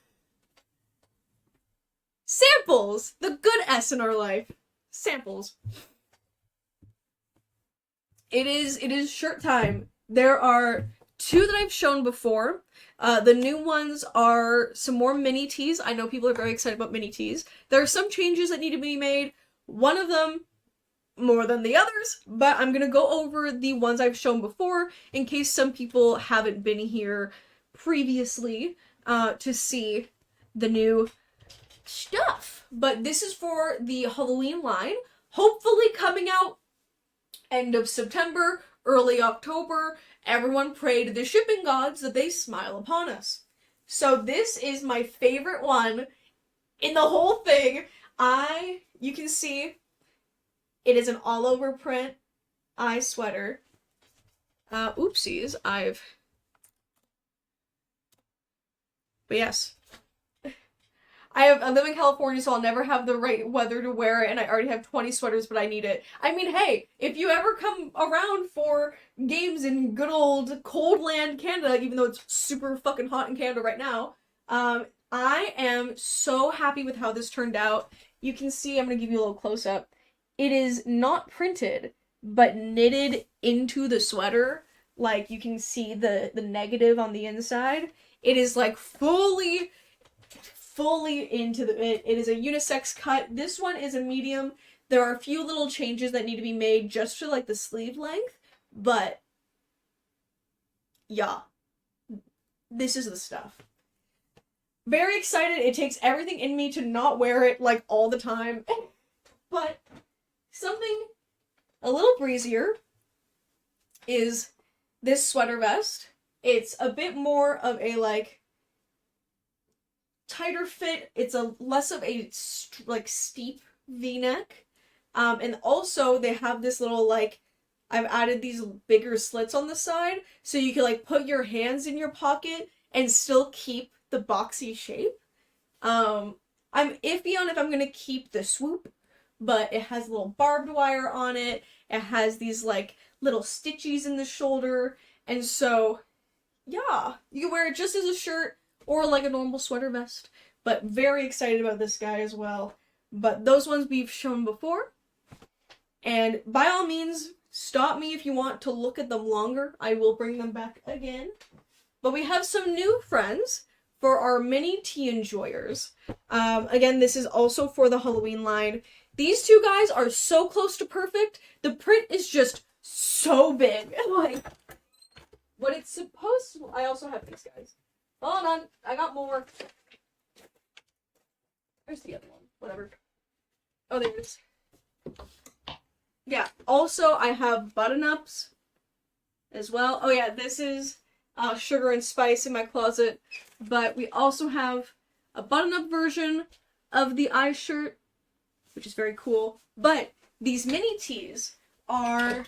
samples, the good S in our life. Samples. It is shirt time. There are 2 that I've shown before. The new ones are some more mini tees. I know people are very excited about mini tees. There are some changes that need to be made. One of them more than the others, but I'm gonna go over the ones I've shown before in case some people haven't been here previously to see the new stuff. But this is for the Halloween line, hopefully coming out end of September, early October. Everyone pray to the shipping gods that they smile upon us. So this is my favorite one in the whole thing. You can see, it is an all-over print eye sweater. Oopsies, but yes. I live in California, so I'll never have the right weather to wear it, and I already have 20 sweaters, but I need it. I mean, hey, if you ever come around for games in good old cold land Canada, even though it's super fucking hot in Canada right now, I am so happy with how this turned out. You can see, I'm gonna give you a little close-up. It is not printed, but knitted into the sweater. Like, you can see the negative on the inside. It is, like, fully into it is a unisex cut. This one is a medium. There are a few little changes that need to be made just for like the sleeve length, but yeah, this is the stuff. Very excited. It takes everything in me to not wear it like all the time, but something a little breezier is this sweater vest. It's a bit more of a like tighter fit. It's a less of a like steep V-neck. And also they have this little like, I've added these bigger slits on the side so you can like put your hands in your pocket and still keep the boxy shape. I'm iffy on if I'm gonna keep the swoop, but it has a little barbed wire on it. It has these like little stitchies in the shoulder, and so yeah, you can wear it just as a shirt or like a normal sweater vest, but very excited about this guy as well. But those ones we've shown before, and by all means, stop me if you want to look at them longer. I will bring them back again. But we have some new friends for our mini tea enjoyers. Again, this is also for the Halloween line. These two guys are so close to perfect. The print is just so big. Like, what it's supposed to... I also have these guys. Hold on, I got more. Where's the other one? Whatever. Oh, there it is. Yeah, also I have button-ups as well. Oh yeah, this is Sugar and Spice in my closet. But we also have a button-up version of the eye shirt, which is very cool. But these mini tees are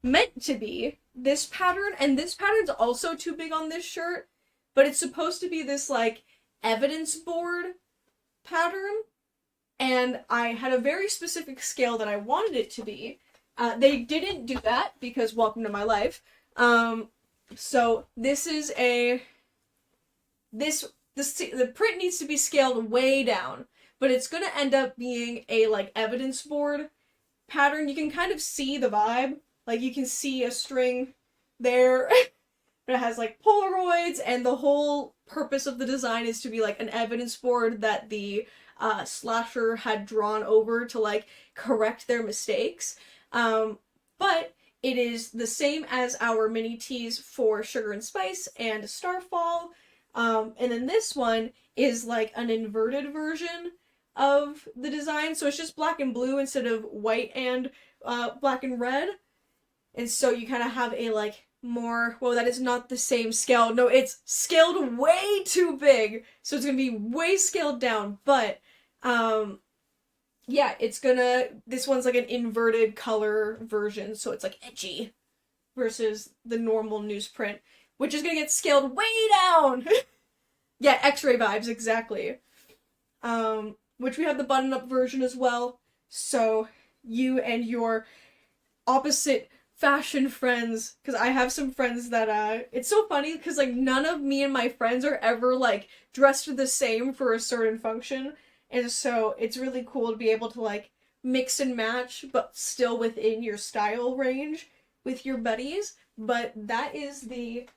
meant to be this pattern, and this pattern's also too big on this shirt, but it's supposed to be this, like, evidence board pattern, and I had a very specific scale that I wanted it to be. They didn't do that, because welcome to my life. So this is the print needs to be scaled way down, but it's gonna end up being a, like, evidence board pattern. You can kind of see the vibe. Like, you can see a string there. It has, like, Polaroids, and the whole purpose of the design is to be, like, an evidence board that the slasher had drawn over to, like, correct their mistakes. But it is the same as our mini tees for Sugar and Spice and Starfall. And then this one is, like, an inverted version of the design. So it's just black and blue instead of white and black and red. And so you kind of have a, like, more... Well, that is not the same scale. No, it's scaled way too big. So it's going to be way scaled down. But, yeah, it's gonna... This one's, like, an inverted color version. So it's, like, edgy versus the normal newsprint, which is going to get scaled way down. Yeah, X-ray vibes, exactly. Which we have the button-up version as well. So you and your opposite fashion friends, because I have some friends that, it's so funny, because, like, none of me and my friends are ever, like, dressed the same for a certain function, and so it's really cool to be able to, like, mix and match, but still within your style range with your buddies. But that is the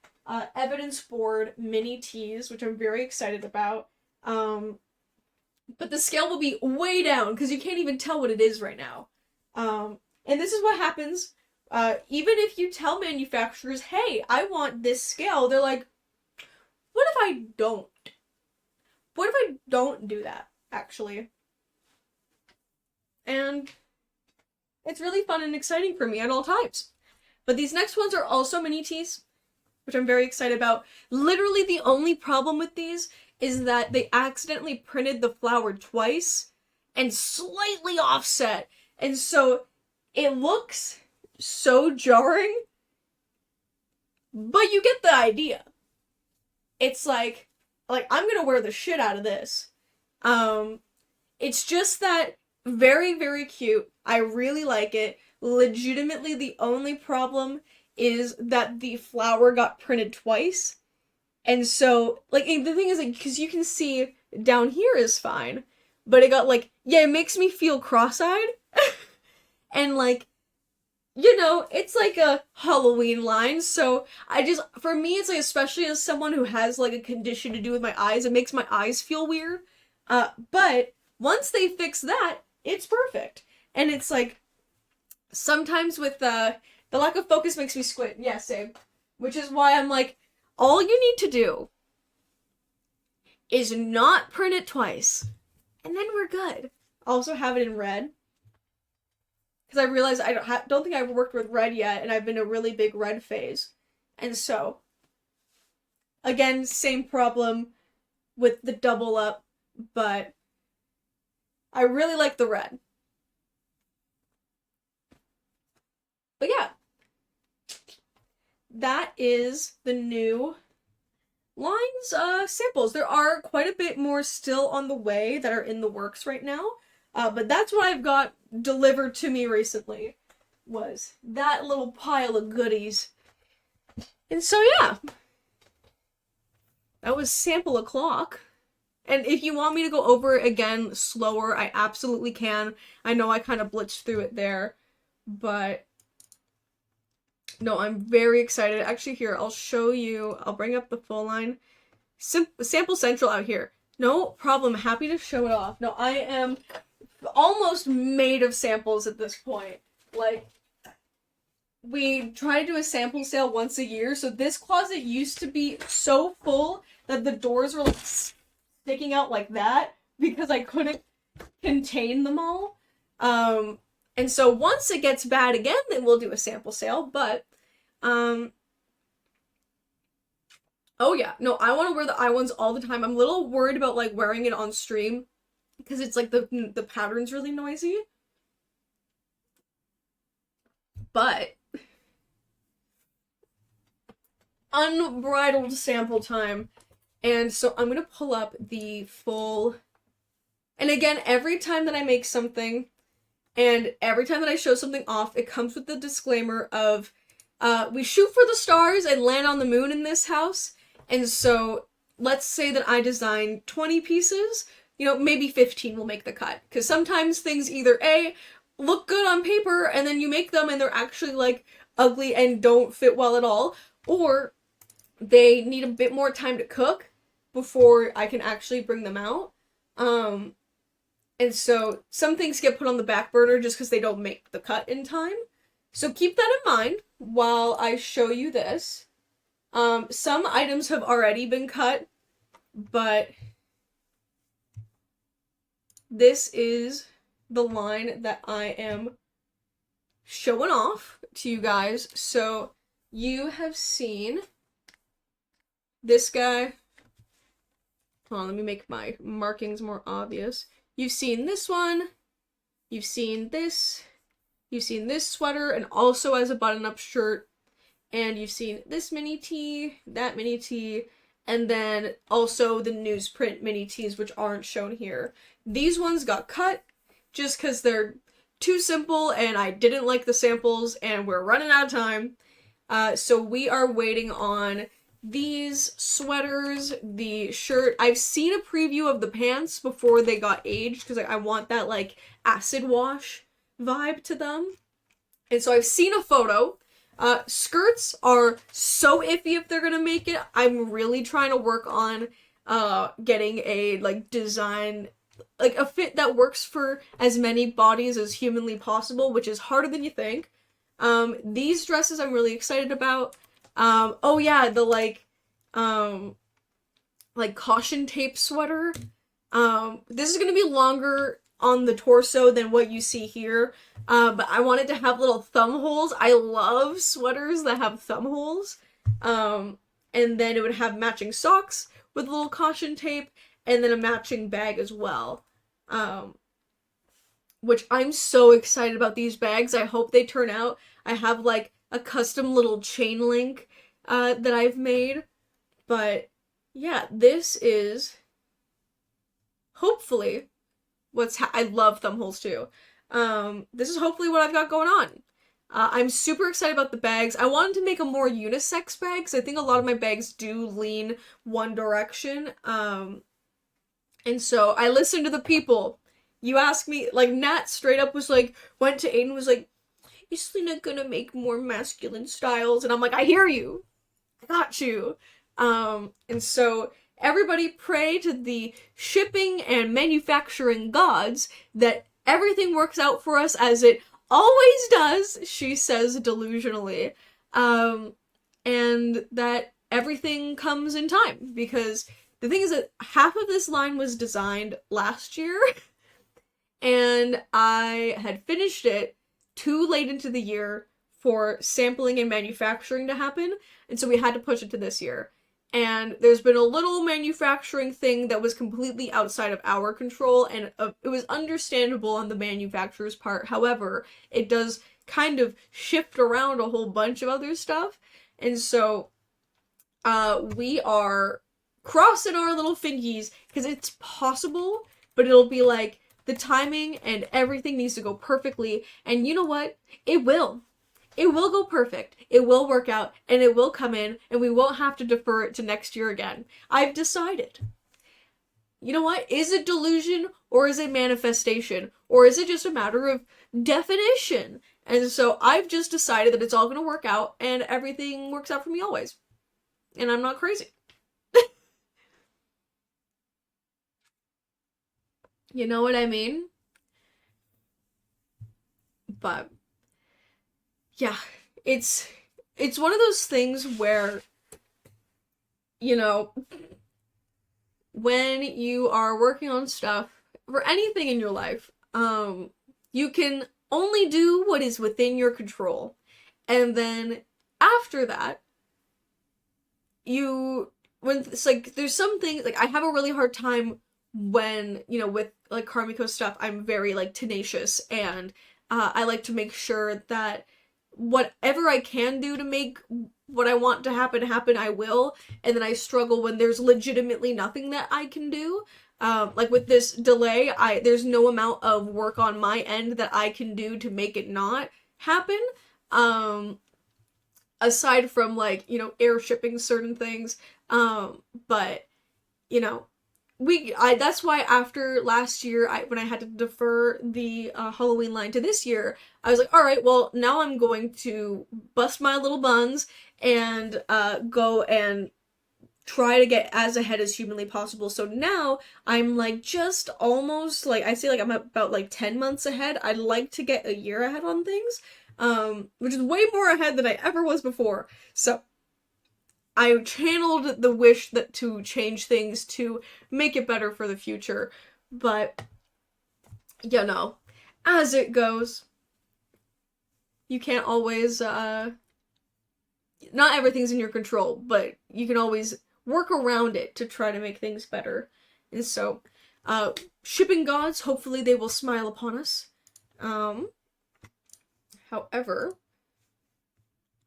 evidence board mini tees, which I'm very excited about. But the scale will be way down, because you can't even tell what it is right now. And this is what happens. Even if you tell manufacturers, hey, I want this scale, they're like, what if I don't? What if I don't do that, actually? And it's really fun and exciting for me at all times. But these next ones are also mini tees, which I'm very excited about. Literally the only problem with these is that they accidentally printed the flower twice and slightly offset. And so it looks so jarring, but you get the idea. It's like I'm gonna wear the shit out of this. It's just that very, very cute. I really like it. Legitimately, the only problem is that the flower got printed twice. And so, like, the thing is, like, because you can see down here is fine, but it got, like, yeah, it makes me feel cross-eyed. And, like, you know, it's like a Halloween line, so for me, it's like, especially as someone who has, like, a condition to do with my eyes, it makes my eyes feel weird. But once they fix that, it's perfect. And it's like, sometimes with the lack of focus makes me squint. Yeah, same. Which is why I'm like, all you need to do is not print it twice, and then we're good. Also have it in red, because I realized I don't think I've worked with red yet, and I've been a really big red phase. And so, again, same problem with the double up, but I really like the red. But yeah, that is the new lines samples. There are quite a bit more still on the way that are in the works right now. But that's what I've got delivered to me recently, was that little pile of goodies. And so yeah, that was sample o'clock. And if you want me to go over it again slower, I absolutely can. I know I kind of blitzed through it there, but no, I'm very excited. Actually, here, I'll show you. I'll bring up the full line. Sample Central out here. No problem. Happy to show it off. No, I am almost made of samples at this point. Like, we try to do a sample sale once a year, so this closet used to be so full that the doors were like sticking out like that because I couldn't contain them all. And so once it gets bad again, then we'll do a sample sale, but oh yeah, no, I want to wear the eye ones all the time. I'm a little worried about like wearing it on stream because it's like the pattern's really noisy. But unbridled sample time. And so I'm going to pull up the full. And again, every time that I make something and every time that I show something off, it comes with the disclaimer of we shoot for the stars and land on the moon in this house. And so let's say that I design 20 pieces, maybe 15 will make the cut. Because sometimes things either A, look good on paper and then you make them and they're actually like ugly and don't fit well at all, or they need a bit more time to cook before I can actually bring them out. And so some things get put on the back burner just because they don't make the cut in time. So keep that in mind while I show you this. Some items have already been cut, but this is the line that I am showing off to you guys. So you have seen this guy. Hold on, let me make my markings more obvious. You've seen this one, you've seen this sweater, and also as a button-up shirt, and you've seen this mini tee, that mini tee, and then also the newsprint mini tees, which aren't shown here. These ones got cut just because they're too simple, and I didn't like the samples, and we're running out of time. So we are waiting on these sweaters, the shirt. I've seen a preview of the pants before they got aged because I want that like acid wash vibe to them. And so I've seen a photo. Skirts are so iffy if they're gonna make it. I'm really trying to work on getting a like design, like a fit that works for as many bodies as humanly possible, which is harder than you think. These dresses I'm really excited about. Oh yeah, the like caution tape sweater. This is gonna be longer on the torso than what you see here. But I wanted to have little thumb holes. I love sweaters that have thumb holes. And then it would have matching socks with a little caution tape and then a matching bag as well. Which I'm so excited about these bags. I hope they turn out. I have like a custom little chain link that I've made. But yeah, this is hopefully I love thumb holes too. This is hopefully what I've got going on. I'm super excited about the bags. I wanted to make a more unisex bag because I think a lot of my bags do lean one direction. And so I listened to the people. You asked me, like Nat straight up was like, went to Aiden, was like, is Lena gonna make more masculine styles? And I'm like, I hear you. I got you. And so everybody pray to the shipping and manufacturing gods that everything works out for us as it always does, she says delusionally. And that everything comes in time, because the thing is that half of this line was designed last year and I had finished it too late into the year for sampling and manufacturing to happen, and so we had to push it to this year. And there's been a little manufacturing thing that was completely outside of our control, and it was understandable on the manufacturer's part. However, it does kind of shift around a whole bunch of other stuff, and so we are crossing our little fingies because it's possible, but it'll be like the timing and everything needs to go perfectly, and you know what? It will. It will go perfect, it will work out, and it will come in, and we won't have to defer it to next year again. I've decided. You know what? Is it delusion, or is it manifestation? Or is it just a matter of definition? And so I've just decided that it's all going to work out, and everything works out for me always. And I'm not crazy. You know what I mean? But yeah, it's one of those things where, you know, when you are working on stuff for anything in your life, you can only do what is within your control. And then after that, when it's like, there's some things, like, I have a really hard time when, with, like, Karmiko stuff, I'm very, like, tenacious, and I like to make sure that whatever I can do to make what I want to happen, I will, and then I struggle when there's legitimately nothing that I can do. Like with this delay, there's no amount of work on my end that I can do to make it not happen. Aside from, like, air shipping certain things. But, that's why after last year, when I had to defer the Halloween line to this year, I was like, all right, well, now I'm going to bust my little buns and go and try to get as ahead as humanly possible. So now I'm, like, just almost, like, I say, like, I'm about, like, 10 months ahead. I'd like to get a year ahead on things, which is way more ahead than I ever was before. So I channeled the wish to change things to make it better for the future. But, as it goes, you can't always, not everything's in your control, but you can always work around it to try to make things better. And so, shipping gods, hopefully they will smile upon us. However,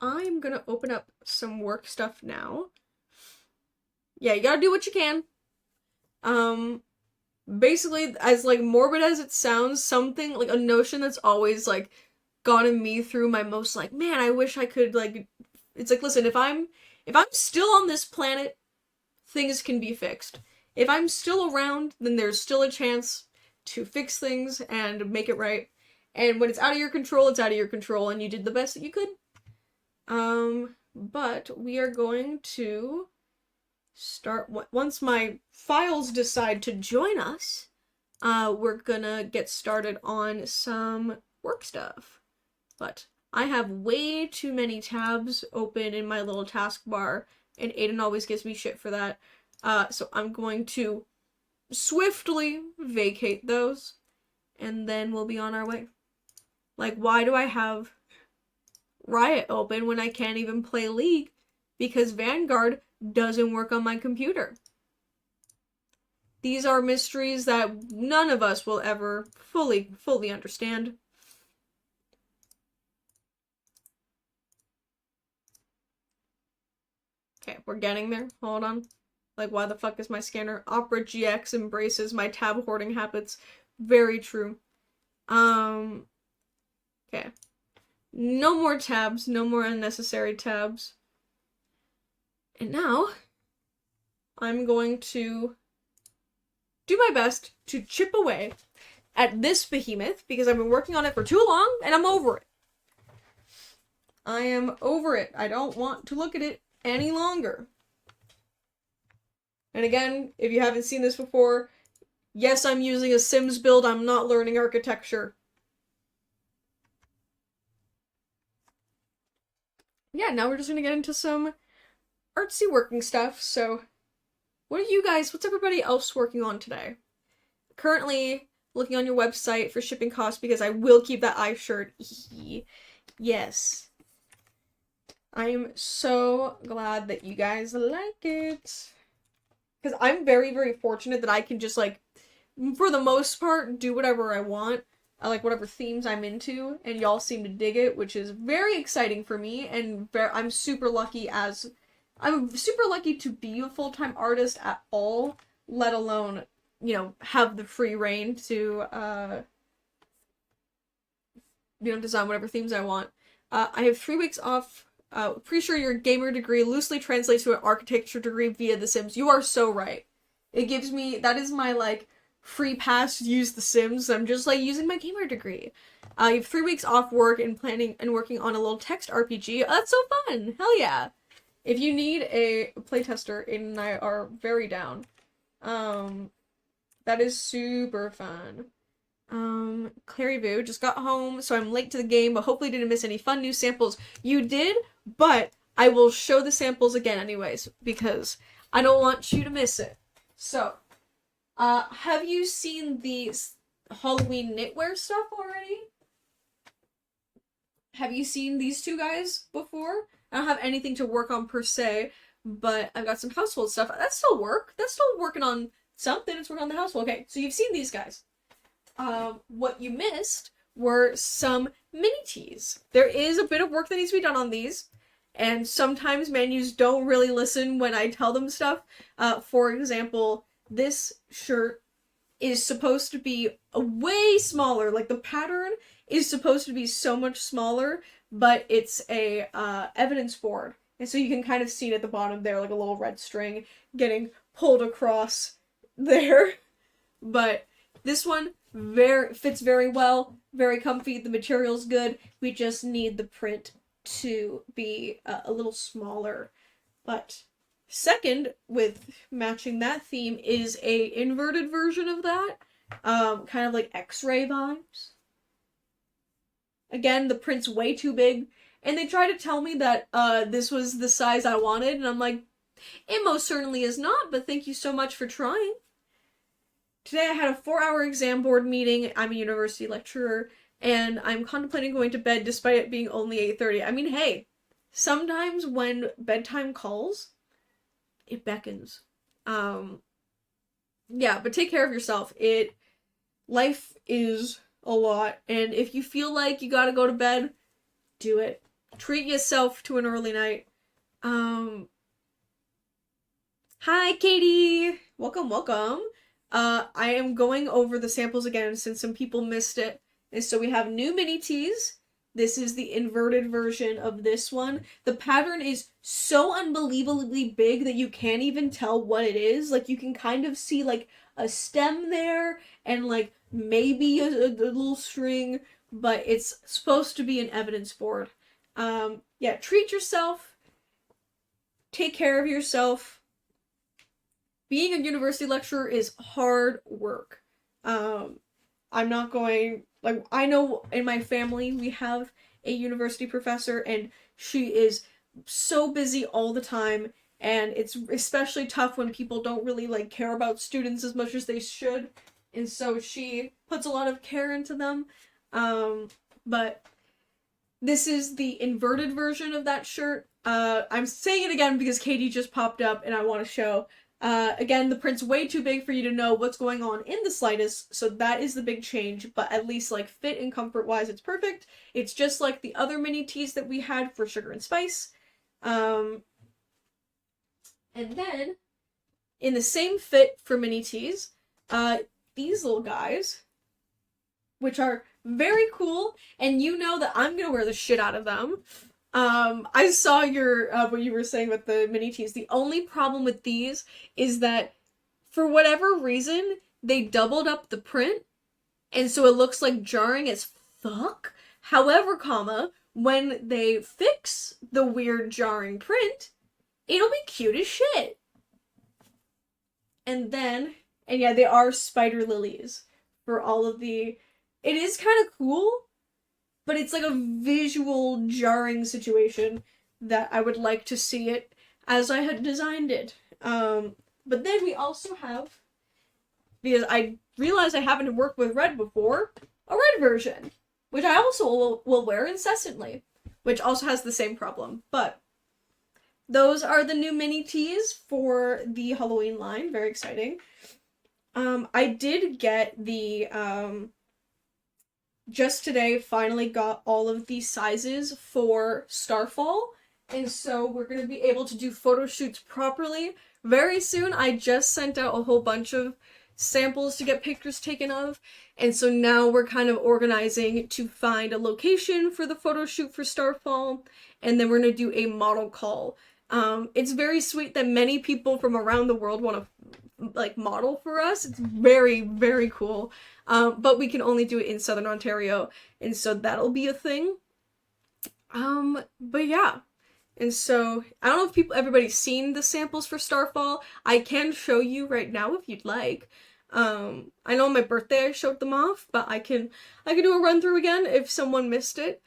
I'm gonna open up some work stuff now. Yeah, you gotta do what you can. Basically, as, like, morbid as it sounds, something, like, a notion that's always, like, gotten me through my most, like, man, I wish I could, like, it's like, listen, if I'm still on this planet, things can be fixed. If I'm still around, then there's still a chance to fix things and make it right. And when it's out of your control, it's out of your control, and you did the best that you could. But we are going to start, once my files decide to join us, we're gonna get started on some work stuff. But I have way too many tabs open in my little taskbar, and Aiden always gives me shit for that. So I'm going to swiftly vacate those, and then we'll be on our way. Like, why do I have Riot open when I can't even play League? Because Vanguard doesn't work on my computer. These are mysteries that none of us will ever fully understand. Okay, we're getting there. Hold on. Like, why the fuck is my scanner? Opera GX embraces my tab hoarding habits. Very true. Okay. No more tabs. No more unnecessary tabs. And now, I'm going to do my best to chip away at this behemoth, because I've been working on it for too long, and I'm over it. I am over it. I don't want to look at it any longer. And again, if you haven't seen this before, yes, I'm using a Sims build. I'm not learning architecture. Yeah, now we're just gonna get into some artsy working stuff. So, what's everybody else working on today? Currently looking on your website for shipping costs, because I will keep that eye shirt. Yes. I am so glad that you guys like it. Because I'm very, very fortunate that I can just, like, for the most part, do whatever I want. I like whatever themes I'm into, and y'all seem to dig it, which is very exciting for me, and I'm super lucky to be a full-time artist at all, let alone, have the free reign to, design whatever themes I want. I have 3 weeks off. Pretty sure your gamer degree loosely translates to an architecture degree via The Sims. You are so right. That is my, like, free pass to use The Sims. I'm just, like, using my gamer degree. You have 3 weeks off work and planning and working on a little text RPG. Oh, that's so fun! Hell yeah! If you need a playtester, Aiden and I are very down. That is super fun. Clary Vu just got home, so I'm late to the game, but hopefully didn't miss any fun new samples. You did, but I will show the samples again anyways, because I don't want you to miss it. So, have you seen the Halloween knitwear stuff already? Have you seen these two guys before? I don't have anything to work on per se, but I've got some household stuff. That's still work. That's still working on something. It's working on the household. Okay, so you've seen these guys. What you missed were some mini tees. There is a bit of work that needs to be done on these, and sometimes menus don't really listen when I tell them stuff. For example, this shirt is supposed to be a way smaller. Like, the pattern is supposed to be so much smaller, but it's a evidence board. And so you can kind of see it at the bottom there, like a little red string getting pulled across there. But this one fits very well, very comfy, the material's good. We just need the print to be a little smaller. But second, with matching that theme, is a inverted version of that. Kind of like X-ray vibes. Again, the print's way too big. And they try to tell me that this was the size I wanted, and I'm like, it most certainly is not, but thank you so much for trying. Today I had a 4-hour exam board meeting. I'm a university lecturer, and I'm contemplating going to bed despite it being only 8:30. I mean, hey, sometimes when bedtime calls, it beckons. Yeah, but take care of yourself. Life is a lot, and if you feel like you gotta go to bed, do it. Treat yourself to an early night. Hi, Katie! Welcome, welcome. I am going over the samples again since some people missed it. And so we have new mini tees. This is the inverted version of this one. The pattern is so unbelievably big that you can't even tell what it is. Like, you can kind of see, like, a stem there and, like, maybe a little string, but it's supposed to be an evidence board. Yeah, treat yourself. Take care of yourself. Being a university lecturer is hard work. I'm not going, like, I know in my family we have a university professor, and she is so busy all the time, and it's especially tough when people don't really, like, care about students as much as they should, and so she puts a lot of care into them. But this is the inverted version of that shirt. I'm saying it again because Katie just popped up and I want to show. Again, the print's way too big for you to know what's going on in the slightest, so that is the big change, but at least, like, fit and comfort-wise, it's perfect. It's just like the other mini tees that we had for Sugar and Spice. And then, in the same fit for mini tees, these little guys, which are very cool, and you know that I'm gonna wear the shit out of them. I saw your, what you were saying with the mini tees. The only problem with these is that, for whatever reason, they doubled up the print, and so it looks, like, jarring as fuck. However, when they fix the weird jarring print, it'll be cute as shit. And yeah, they are spider lilies for all of the, it is kind of cool, but it's like a visual jarring situation that I would like to see it as I had designed it. But then we also have, because I realized I haven't worked with red before, a red version, which I also will wear incessantly, which also has the same problem. But those are the new mini tees for the Halloween line. Very exciting. I did get the, just today, finally got all of the sizes for Starfall, and so we're going to be able to do photo shoots properly very soon. I just sent out a whole bunch of samples to get pictures taken of, and so now we're kind of organizing to find a location for the photo shoot for Starfall, and then we're going to do a model call. It's very sweet that many people from around the world want to, like, model for us. It's very, very cool. But we can only do it in Southern Ontario, and so that'll be a thing. But yeah. And so, I don't know if everybody's seen the samples for Starfall. I can show you right now if you'd like. I know on my birthday I showed them off, but I can do a run through again if someone missed it.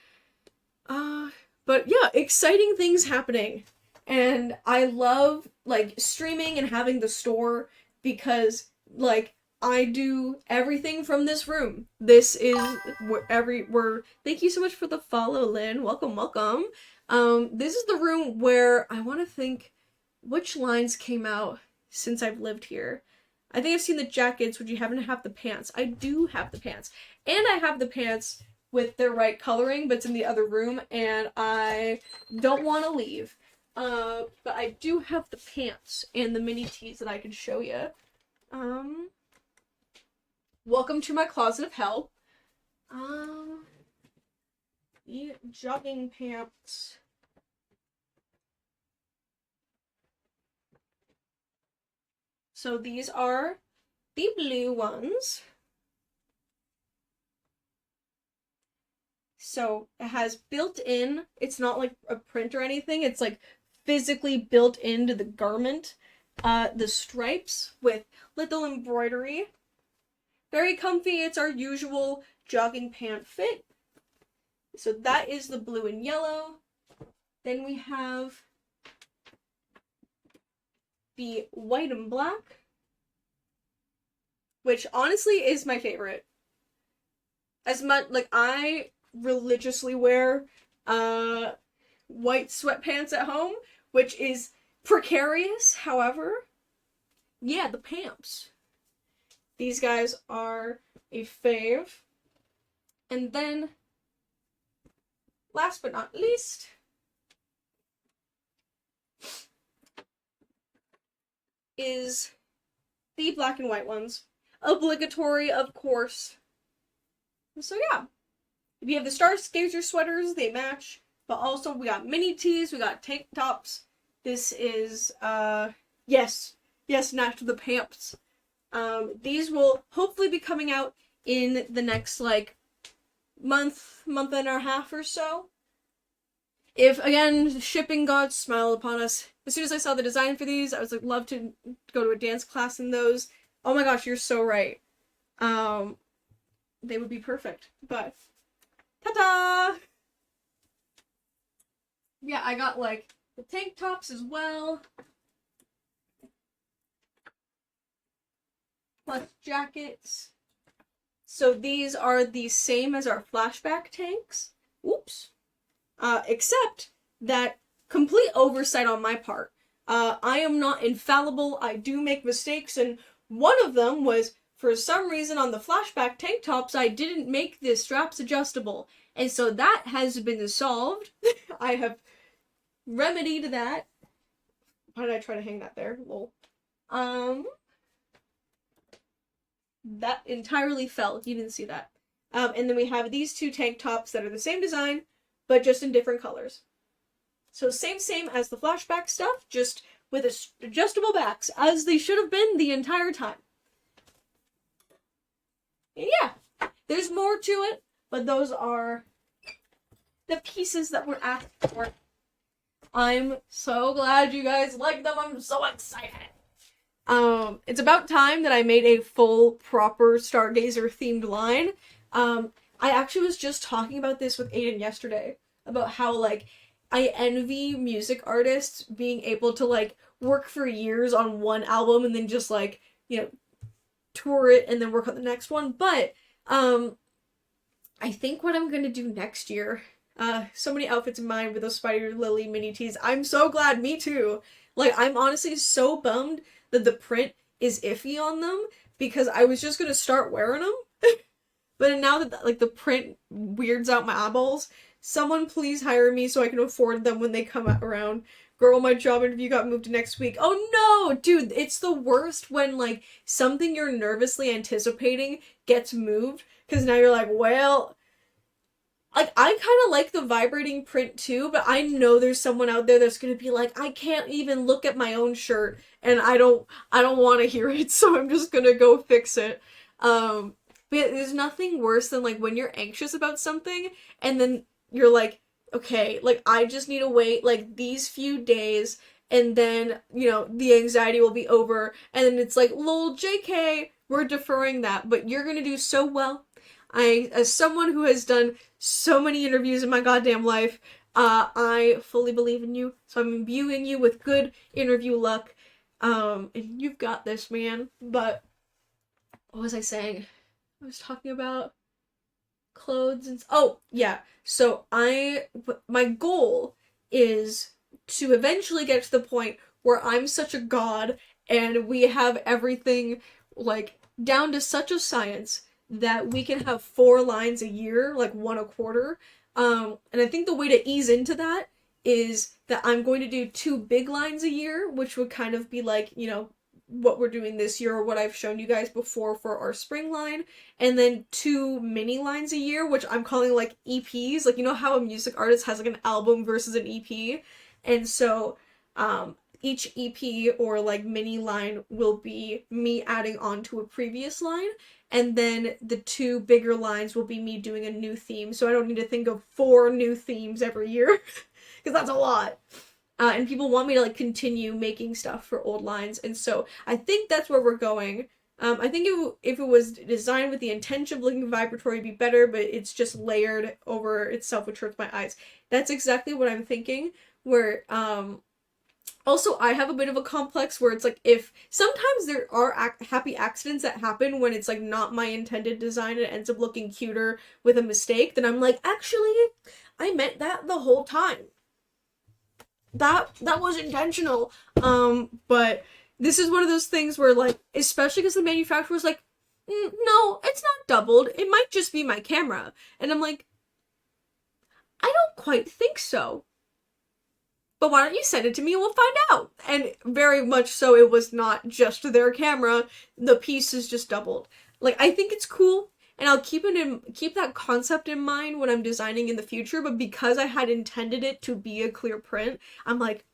But yeah, exciting things happening. And I love like streaming and having the store because like I do everything from this room. This is where thank you so much for the follow, Lynn. Welcome, welcome. This is the room where I want to think which lines came out since I've lived here. I think I've seen the jackets, which you haven't have the pants. I do have the pants. And I have the pants with the right coloring, but it's in the other room, and I don't want to leave. But I do have the pants and the mini tees that I can show you. Welcome to my closet of hell. The jogging pants. So these are the blue ones. So it has built in, it's not like a print or anything, it's like physically built into the garment. The stripes with little embroidery. Very comfy, it's our usual jogging pant fit. So that is the blue and yellow. Then we have the white and black, which honestly is my favorite. As much, like, I religiously wear white sweatpants at home, which is precarious. However, yeah, the pants. These guys are a fave. And then, last but not least, is the black and white ones. Obligatory, of course. So yeah, if you have the Stargazer sweaters, they match. But also, we got mini tees, we got tank tops. This is, yes, not the pants. These will hopefully be coming out in the next, like, month and a half or so. If, again, shipping gods smile upon us. As soon as I saw the design for these, I was like, love to go to a dance class in those. Oh my gosh, you're so right. They would be perfect. But, ta-da! Yeah, I got, like, the tank tops as well. Plus jackets. So these are the same as our flashback tanks. Oops. Except that complete oversight on my part. I am not infallible. I do make mistakes, and one of them was, for some reason, on the flashback tank tops, I didn't make the straps adjustable. And so that has been solved. I have remedied that. Why did I try to hang that there? Lol. That entirely fell. You didn't see that. And then we have these two tank tops that are the same design, but just in different colors. So same as the flashback stuff, just with adjustable backs, as they should have been the entire time. And yeah, there's more to it, but those are the pieces that were asked for. I'm so glad you guys like them. I'm so excited. It's about time that I made a full, proper Stargazer themed line. I actually was just talking about this with Aiden yesterday, about how, like, I envy music artists being able to, like, work for years on one album and then just, like, you know, tour it and then work on the next one. But, I think what I'm gonna do next year, so many outfits in mind with those Spider Lily mini tees. I'm so glad, me too. Like, I'm honestly so bummed that the print is iffy on them, because I was just gonna start wearing them. But now that, like, the print weirds out my eyeballs, someone please hire me so I can afford them when they come around. Girl, my job interview got moved to next week. Oh no! Dude, it's the worst when, like, something you're nervously anticipating gets moved, because now you're like, well, like, I kind of like the vibrating print too, but I know there's someone out there that's gonna be like, I can't even look at my own shirt, and I don't want to hear it, so I'm just gonna go fix it. But there's nothing worse than, like, when you're anxious about something, and then you're like, okay, like, I just need to wait, like, these few days, and then, you know, the anxiety will be over, and then it's like, lol, JK, we're deferring that, but you're gonna do so well. As someone who has done so many interviews in my goddamn life, I fully believe in you. So I'm imbuing you with good interview luck. And you've got this, man. But what was I saying? I was talking about clothes and oh yeah. So my goal is to eventually get to the point where I'm such a god and we have everything like down to such a science that we can have 4 lines a year, like one a quarter. And I think the way to ease into that is that I'm going to do 2 big lines a year, which would kind of be like, what we're doing this year or what I've shown you guys before for our spring line, and then 2 mini lines a year, which I'm calling like EPs. Like, you know how a music artist has like an album versus an EP? And so, each EP or like mini line will be me adding on to a previous line, and then the 2 bigger lines will be me doing a new theme. So I don't need to think of 4 new themes every year, because that's a lot. And people want me to like continue making stuff for old lines, and so I think that's where we're going. I think if it was designed with the intention of looking vibratory, it'd be better, but it's just layered over itself, which hurts my eyes. That's exactly what I'm thinking. Where also I have a bit of a complex where it's like if sometimes there are happy accidents that happen when it's like not my intended design and it ends up looking cuter with a mistake, then I'm like, actually, I meant that the whole time. That was intentional. But this is one of those things where like, especially because the manufacturer's like, no, it's not doubled. It might just be my camera. And I'm like, I don't quite think so. But why don't you send it to me and we'll find out? And very much so, it was not just their camera. The piece is just doubled. Like, I think it's cool. And I'll keep that concept in mind when I'm designing in the future, but because I had intended it to be a clear print, I'm like,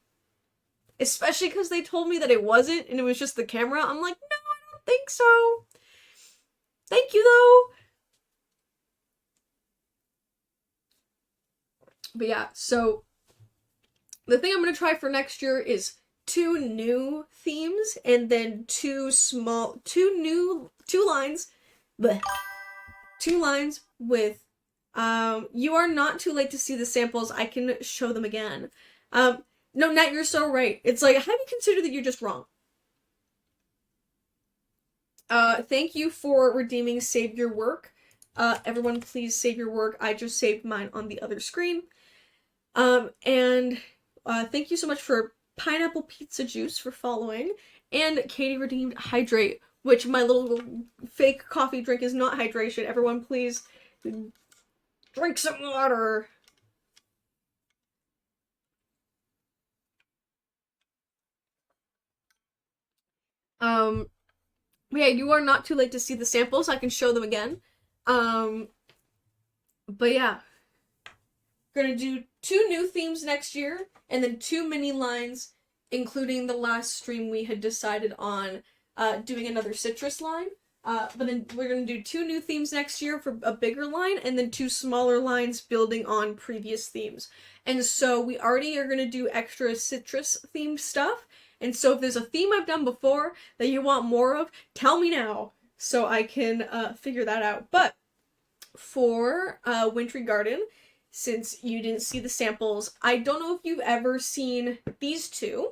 especially because they told me that it wasn't and it was just the camera, I'm like, no, I don't think so. Thank you though. But yeah, so the thing I'm gonna try for next year is 2 new themes and then 2 lines. Bleh. 2 lines with you are not too late to see the samples. I can show them again. No, Nat, you're so right. It's like, have you considered that you're just wrong? Thank you for redeeming Save Your Work. Everyone please save your work. I just saved mine on the other screen. And thank you so much for Pineapple Pizza Juice for following. And Katie redeemed Hydrate, which my little fake coffee drink is not hydration. Everyone please drink some water. But yeah, you are not too late to see the samples. I can show them again. But yeah. Gonna do 2 new themes next year, and then 2 mini lines, including the last stream we had decided on doing another citrus line. But then we're gonna do 2 new themes next year for a bigger line, and then 2 smaller lines building on previous themes. And so we already are gonna do extra citrus themed stuff. And so if there's a theme I've done before that you want more of, tell me now so I can figure that out. But for Wintry Garden, since you didn't see the samples, I don't know if you've ever seen these 2.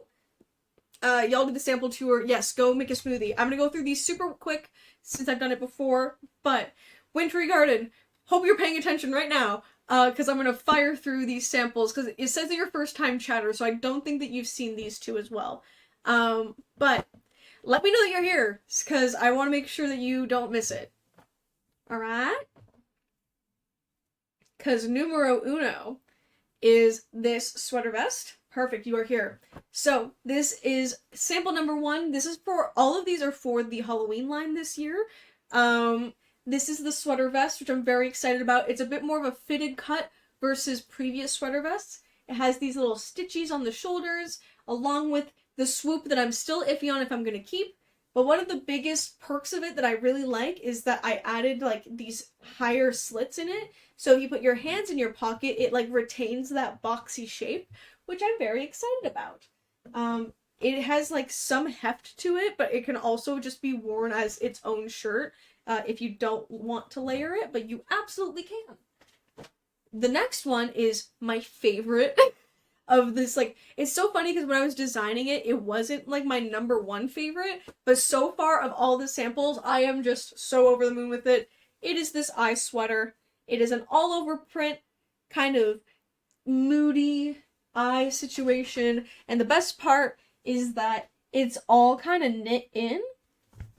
Y'all do the sample tour. Yes, go make a smoothie. I'm gonna go through these super quick since I've done it before, but Wintry Garden, hope you're paying attention right now, because I'm gonna fire through these samples, because it says they're your first time chatter, so I don't think that you've seen these 2 as well. But let me know that you're here, because I want to make sure that you don't miss it. Alright? Because numero uno is this sweater vest. Perfect, you are here. So this is sample number 1. This is for, all of these are for the Halloween line this year. This is the sweater vest, which I'm very excited about. It's a bit more of a fitted cut versus previous sweater vests. It has these little stitchies on the shoulders, along with the swoop that I'm still iffy on if I'm going to keep. But one of the biggest perks of it that I really like is that I added like these higher slits in it. So if you put your hands in your pocket, it like retains that boxy shape, which I'm very excited about. it has like some heft to it, but it can also just be worn as its own shirt if you don't want to layer it, but you absolutely can. The next one is my favorite of this. Like, it's so funny because when I was designing it, it wasn't like my number one favorite, but so far of all the samples, I am just so over the moon with it. It is this eye sweater. It is an all over print, kind of moody eye situation, and the best part is that it's all kind of knit in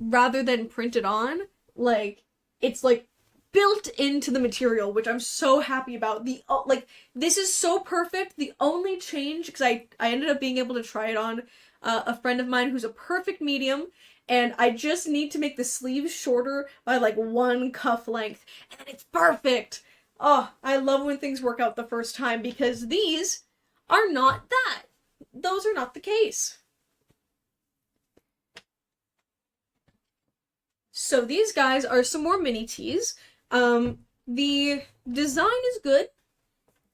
rather than printed on. Like, it's like built into the material, which I'm so happy about. The like, this is so perfect. The only change, because I ended up being able to try it on a friend of mine who's a perfect medium, and I just need to make the sleeves shorter by like 1 cuff length, and it's perfect. Oh, I love when things work out the first time, because these are not that. Those are not the case. So these guys are some more mini tees. The design is good.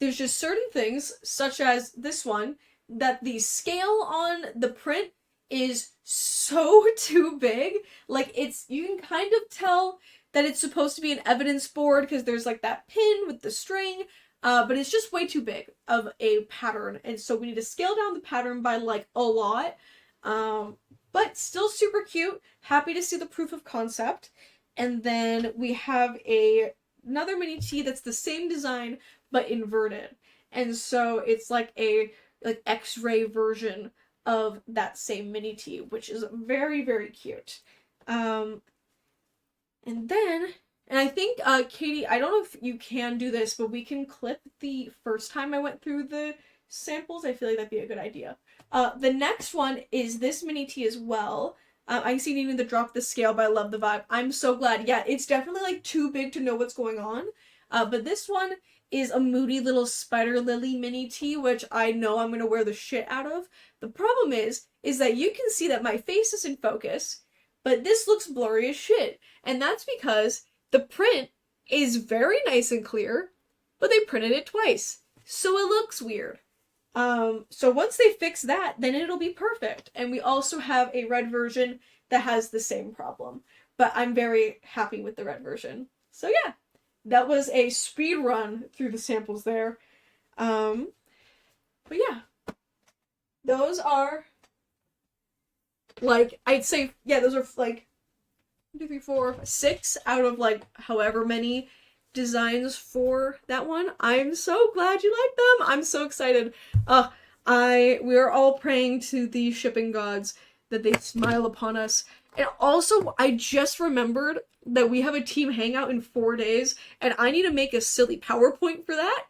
There's just certain things, such as this one, that the scale on the print is so too big. Like, you can kind of tell that it's supposed to be an evidence board because there's like that pin with the string, but it's just way too big of a pattern, and so we need to scale down the pattern by like a lot. But still super cute. Happy to see the proof of concept. And then we have another mini tee that's the same design but inverted, and so it's like a X-ray version of that same mini tee, which is very, very cute. And then, and I think, Katie, I don't know if you can do this, but we can clip the first time I went through the samples. I feel like that'd be a good idea. The next one is this mini tee as well. I see needing to drop the scale, but I love the vibe. I'm so glad. Yeah, it's definitely like too big to know what's going on. But this one is a moody little spider lily mini tee, which I know I'm gonna wear the shit out of. The problem is that you can see that my face is in focus, but this looks blurry as shit. And that's because the print is very nice and clear, but they printed it twice, so it looks weird. So once they fix that, then it'll be perfect. And we also have a red version that has the same problem, but I'm very happy with the red version. So yeah, that was a speed run through the samples there. But yeah, those are like, I'd say, yeah, those are like 1, 2, 3, 4, 6 out of like however many designs for that one. I'm so glad you like them. I'm so excited. We're all praying to the shipping gods that they smile upon us. And also, I just remembered that we have a team hangout in 4 days, and I need to make a silly PowerPoint for that.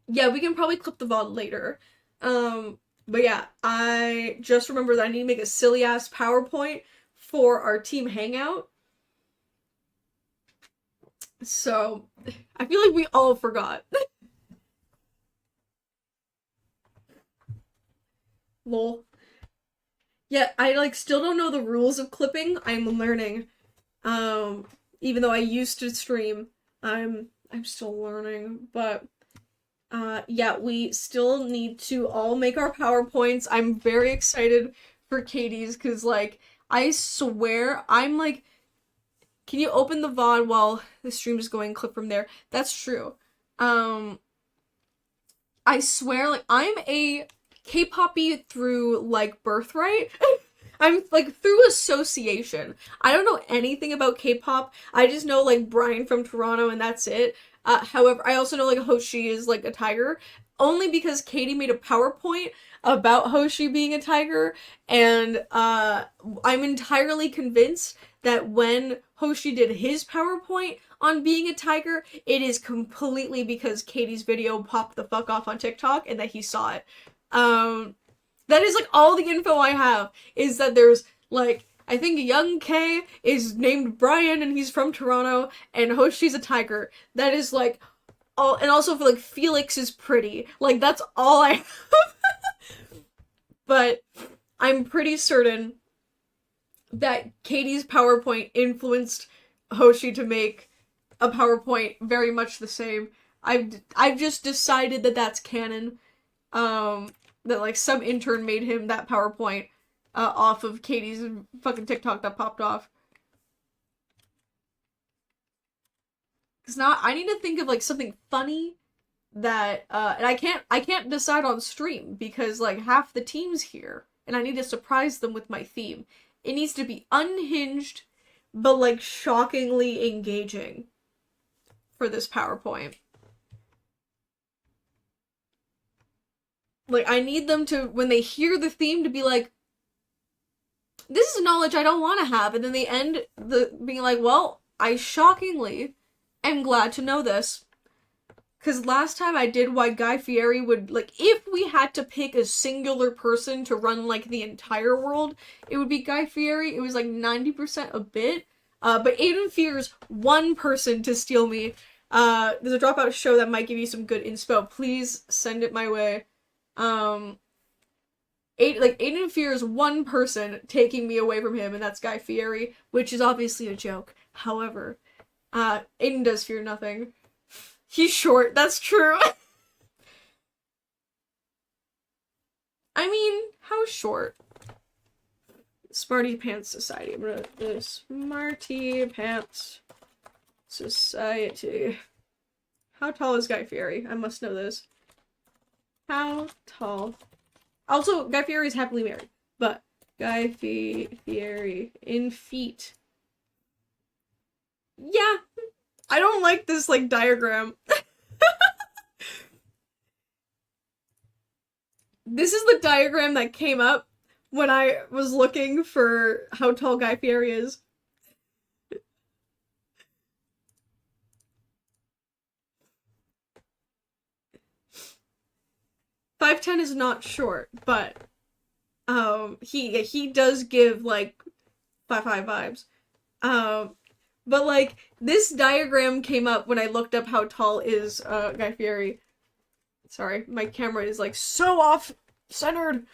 Yeah, we can probably clip the VOD later. But yeah, I just remembered that I need to make a silly ass PowerPoint for our team hangout. So, I feel like we all forgot. Lol. Yeah, I like still don't know the rules of clipping. I'm learning. Even though I used to stream, I'm still learning, but yeah, we still need to all make our PowerPoints. I'm very excited for Katie's because like I swear I'm like, can you open the VOD while the stream is going? Clip from there. That's true. I swear, like, I'm a K-poppy through, like, birthright. I'm, like, through association. I don't know anything about K-pop. I just know, like, Brian from Toronto, and that's it. However, I also know, like, Hoshi is, like, a tiger. Only because Katie made a PowerPoint about Hoshi being a tiger, and, I'm entirely convinced that when Hoshi did his PowerPoint on being a tiger, it is completely because Katie's video popped the fuck off on TikTok and that he saw it. That is like all the info I have, is that there's like, I think young K is named Brian and he's from Toronto, and Hoshi's a tiger. That is like all, and also for like Felix is pretty. Like that's all I have. But I'm pretty certain that Katie's PowerPoint influenced Hoshi to make a PowerPoint very much the same. I've just decided that that's canon. that like some intern made him that PowerPoint off of Katie's fucking TikTok that popped off. Because now I need to think of like something funny that and I can't decide on stream because like half the team's here and I need to surprise them with my theme. It needs to be unhinged but like shockingly engaging for this PowerPoint. Like I need them to, when they hear the theme, to be like, this is knowledge I don't want to have, and then they end the being like, well, I shockingly am glad to know this. Because last time I did why Guy Fieri would, like, if we had to pick a singular person to run, like, the entire world, it would be Guy Fieri. It was, like, 90% a bit. But Aiden fears one person to steal me. There's a Dropout show that might give you some good inspo. Please send it my way. Aiden fears one person taking me away from him, and that's Guy Fieri, which is obviously a joke. However, Aiden does fear nothing. He's short, that's true. I mean, how short? Smarty Pants Society. I'm gonna do Smarty Pants Society. How tall is Guy Fieri? I must know this. How tall? Also, Guy Fieri is happily married, but Guy Fieri in feet. Yeah, I don't like this, like, diagram. This is the diagram that came up when I was looking for how tall Guy Fieri is. "5'10" is not short, but he does give like 5'5" vibes. But like this diagram came up when I looked up how tall is Guy Fieri. Sorry, my camera is like so off centered.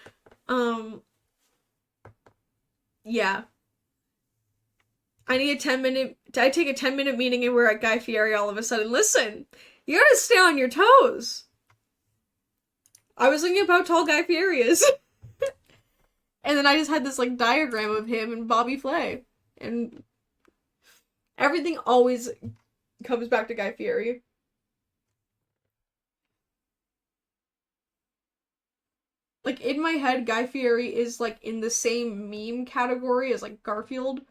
Yeah. I need a 10-minute. I take a 10-minute meeting and we're at Guy Fieri all of a sudden. Listen, you gotta stay on your toes. I was thinking about how tall Guy Fieri is. And then I just had this like diagram of him and Bobby Flay. And everything always comes back to Guy Fieri. Like, in my head, Guy Fieri is, like, in the same meme category as, like, Garfield.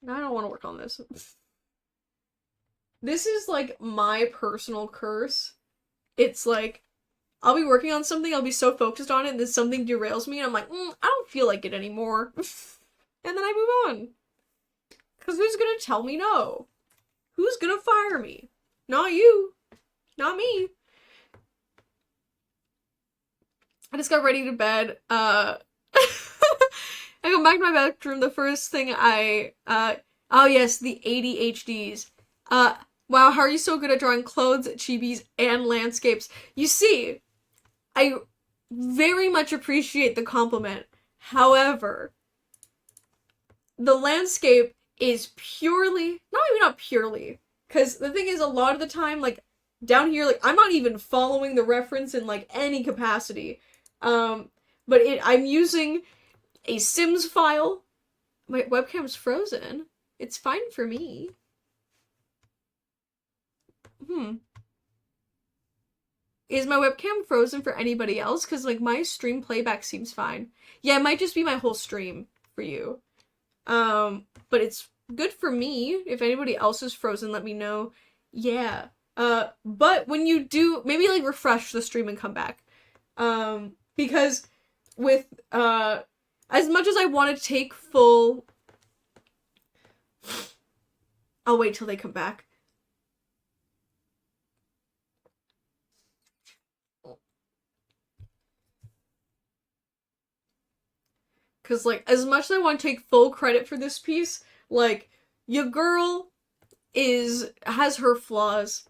Now I don't want to work on this. This is, like, my personal curse. It's, like, I'll be working on something, I'll be so focused on it, and then something derails me, and I'm like, I don't feel like it anymore. And then I move on. Because who's gonna tell me no? Who's gonna fire me? Not you. Not me. I just got ready to bed. I go back to my bedroom. The first thing oh yes, the ADHDs. Wow, how are you so good at drawing clothes, chibis, and landscapes? You see, I very much appreciate the compliment. However, the landscape is purely, not purely, because the thing is, a lot of the time, like, down here, like, I'm not even following the reference in, like, any capacity. But I'm using a Sims file. My webcam's frozen. It's fine for me. Is my webcam frozen for anybody else? Because, like, my stream playback seems fine. Yeah, it might just be my whole stream for you. But it's good for me. If anybody else is frozen, let me know. Yeah. But when you do, maybe, like, refresh the stream and come back. Because with, as much as I want to take full... I'll wait till they come back. Because, like, as much as I want to take full credit for this piece, like, your girl has her flaws.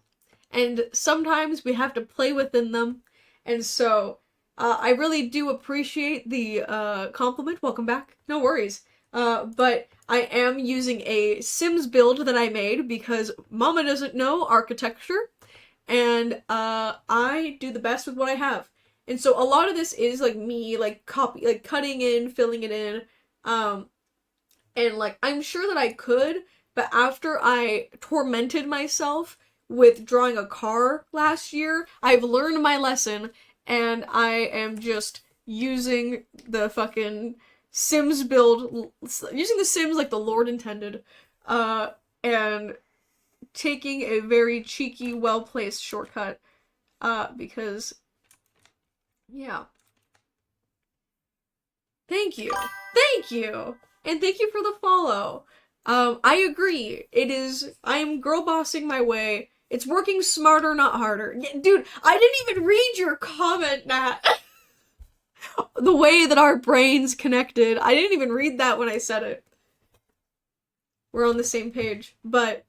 And sometimes we have to play within them. And so, I really do appreciate the compliment. Welcome back. No worries. But I am using a Sims build that I made because Mama doesn't know architecture, and I do the best with what I have. And so a lot of this is like me like cutting in, filling it in, um, and like I'm sure that I could, but after I tormented myself with drawing a car last year, I've learned my lesson and I am just using the fucking Sims build, using the Sims like the Lord intended, uh, and taking a very cheeky, well placed shortcut, because, yeah. Thank you. Thank you. And thank you for the follow. I agree. It is, I'm girl bossing my way. It's working smarter, not harder. Dude, I didn't even read your comment, Nat. The way that our brains connected. I didn't even read that when I said it. We're on the same page. But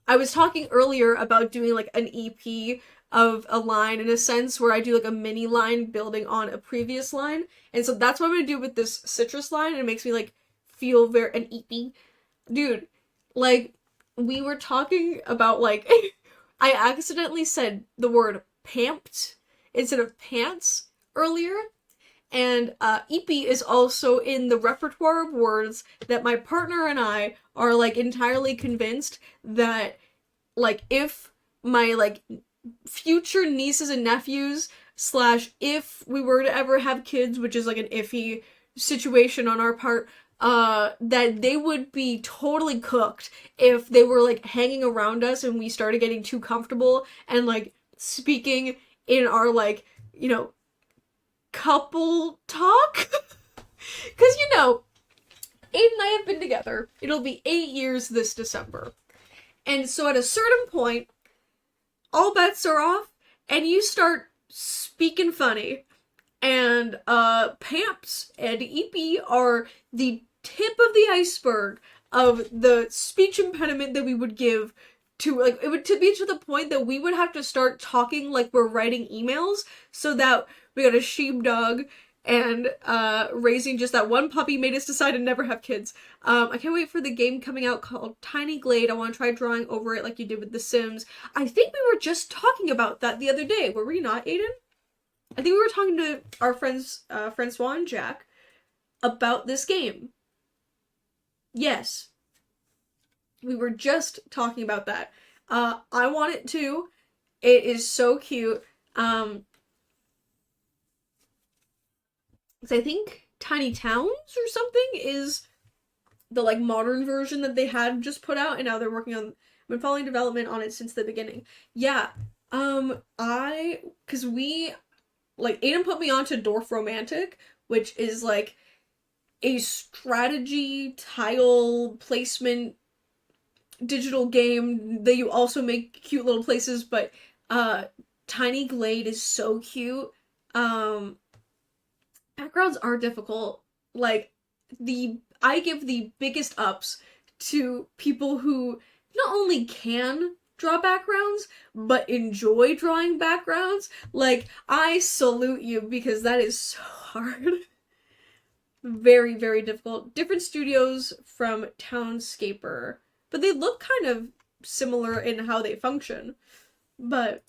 I was talking earlier about doing like an EP of a line in a sense where I do like a mini line building on a previous line. And so that's what I'm gonna do with this citrus line. And it makes me like feel very an EP. Dude, like we were talking about like I accidentally said the word pamped instead of pants earlier. And EP is also in the repertoire of words that my partner and I are like entirely convinced that like if my like future nieces and nephews slash if we were to ever have kids, which is like an iffy situation on our part, that they would be totally cooked if they were like hanging around us and we started getting too comfortable and like speaking in our like, you know, couple talk. Because you know, Aiden and I have been together, it'll be 8 years this December. And so at a certain point, all bets are off, and you start speaking funny. And Pamps and EP are the tip of the iceberg of the speech impediment that we would give to, like, it would to be to the point that we would have to start talking like we're writing emails so that we got a sheepdog and raising just that one puppy made us decide to never have kids. I can't wait for the game coming out called Tiny Glade. I want to try drawing over it like you did with The Sims. I think we were just talking about that the other day. Were we not, Aiden? I think we were talking to our friends, Francois and Jack, about this game. Yes. We were just talking about that. I want it too. It is so cute. I think Tiny Towns or something is the like modern version that they had just put out, and now they're working on. I've been following development on it since the beginning. Yeah. Cause we like Aiden put me onto Dwarf Romantic, which is like a strategy tile placement digital game that you also make cute little places, but Tiny Glade is so cute. Um Backgrounds are difficult. Like I give the biggest ups to people who not only can draw backgrounds but enjoy drawing backgrounds. Like I salute you because that is so hard. Very, very difficult. Different studios from Townscaper, but they look kind of similar in how they function. But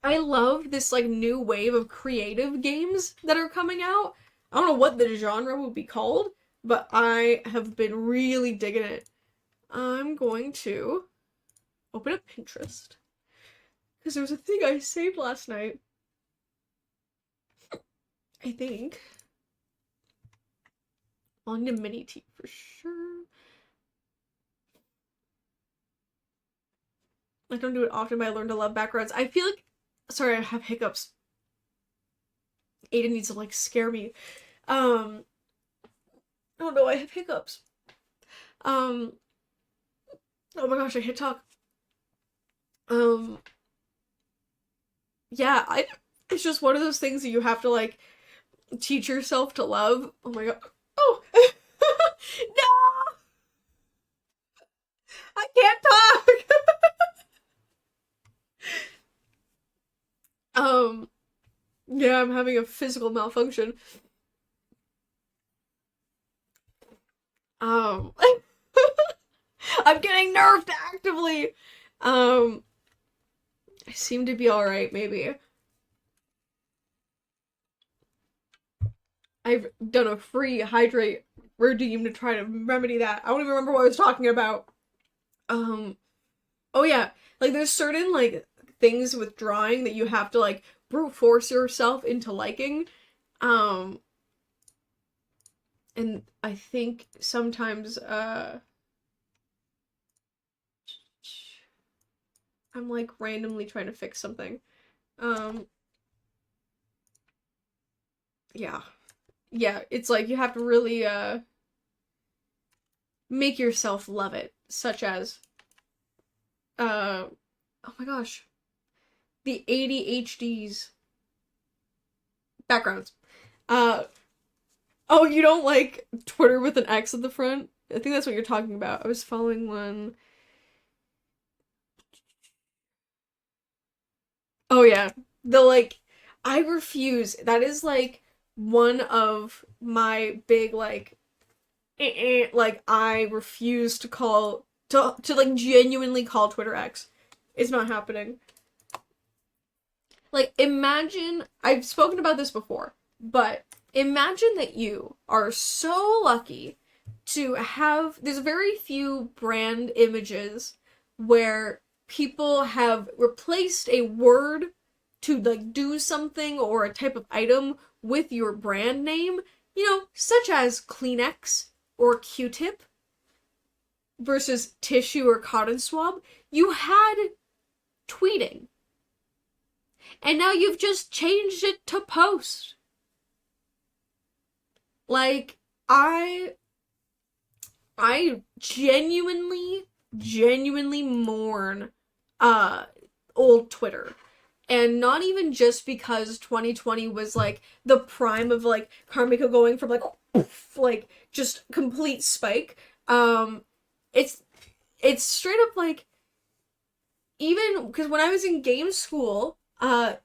I love this like new wave of creative games that are coming out. I don't know what the genre would be called, but I have been really digging it. I'm going to open up Pinterest because there was a thing I saved last night. I think I'll need a mini tea for sure. I don't do it often, but I learned to love backgrounds. I feel like, sorry, I have hiccups. Aiden needs to like scare me. I don't know, I have hiccups. Um, oh my gosh, I hit talk. Um, yeah, it's just one of those things that you have to like teach yourself to love. Oh my god. Oh! No! I can't talk! Yeah, I'm having a physical malfunction. Um, I'm getting nerfed actively. Um, I seem to be alright, maybe. I've done a free hydrate redeem to try to remedy that. I don't even remember what I was talking about. Um, oh yeah, like there's certain like things with drawing that you have to like brute force yourself into liking. Um, and I think sometimes I'm like randomly trying to fix something. Um, yeah. Yeah, it's like you have to really make yourself love it, such as oh my gosh, the ADHD's backgrounds. Uh oh, you don't like Twitter with an X at the front? I think that's what you're talking about. I was following one. Oh yeah. The like I refuse. That is like one of my big like like I refuse to call to like genuinely call Twitter X. It's not happening. Like imagine I've spoken about this before, but imagine that you are so lucky to have there's very few brand images where people have replaced a word to like do something or a type of item with your brand name, such as Kleenex or Q-tip versus tissue or cotton swab. You had tweeting, and now you've just changed it to post. Like, I I genuinely mourn uh old Twitter. And not even just because 2020 was like the prime of like Carmichael going from like poof, like just complete spike. It's it's straight up like even because when I was in game school, I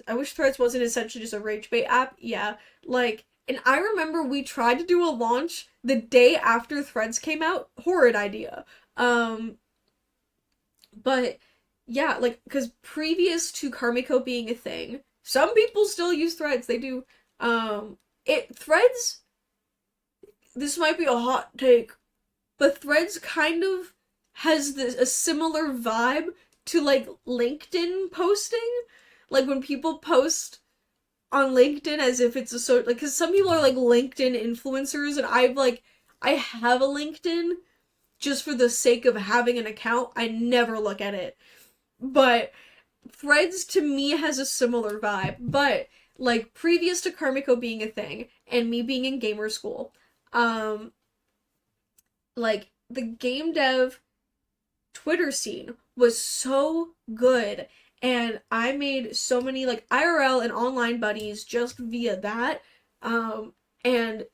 wish Threads wasn't essentially just a rage bait app. Yeah, like, and I remember we tried to do a launch the day after Threads came out. Horrid idea. Um, but yeah, like, because previous to Karmiko being a thing, some people still use Threads. They do. It Threads. This might be a hot take, but Threads kind of has this a similar vibe to like LinkedIn posting. Like when people post on LinkedIn as if it's a sort like because some people are like LinkedIn influencers, and I have a LinkedIn just for the sake of having an account. I never look at it, but Threads to me has a similar vibe. But like previous to Karmiko being a thing and me being in gamer school, um, like the game dev Twitter scene was so good, and I made so many like IRL and online buddies just via that. And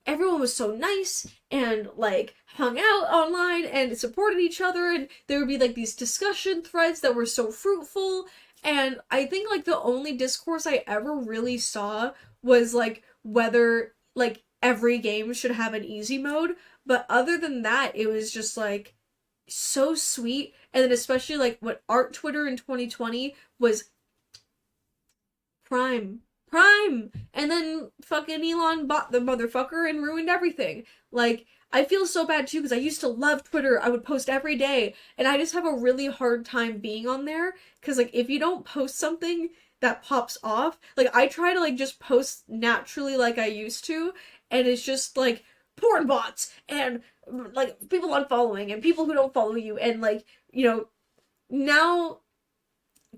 everyone was so nice and like hung out online and supported each other, and there would be like these discussion threads that were so fruitful. And I think like the only discourse I ever really saw was like whether like every game should have an easy mode, but other than that it was just like so sweet. And then especially like what art Twitter in 2020 was prime. Prime. And then fucking Elon bought the motherfucker and ruined everything. Like, I feel so bad too because I used to love Twitter. I would post every day, and I just have a really hard time being on there because like if you don't post something that pops off, like I try to like just post naturally like I used to, and it's just like porn bots and like people unfollowing and people who don't follow you, and like, now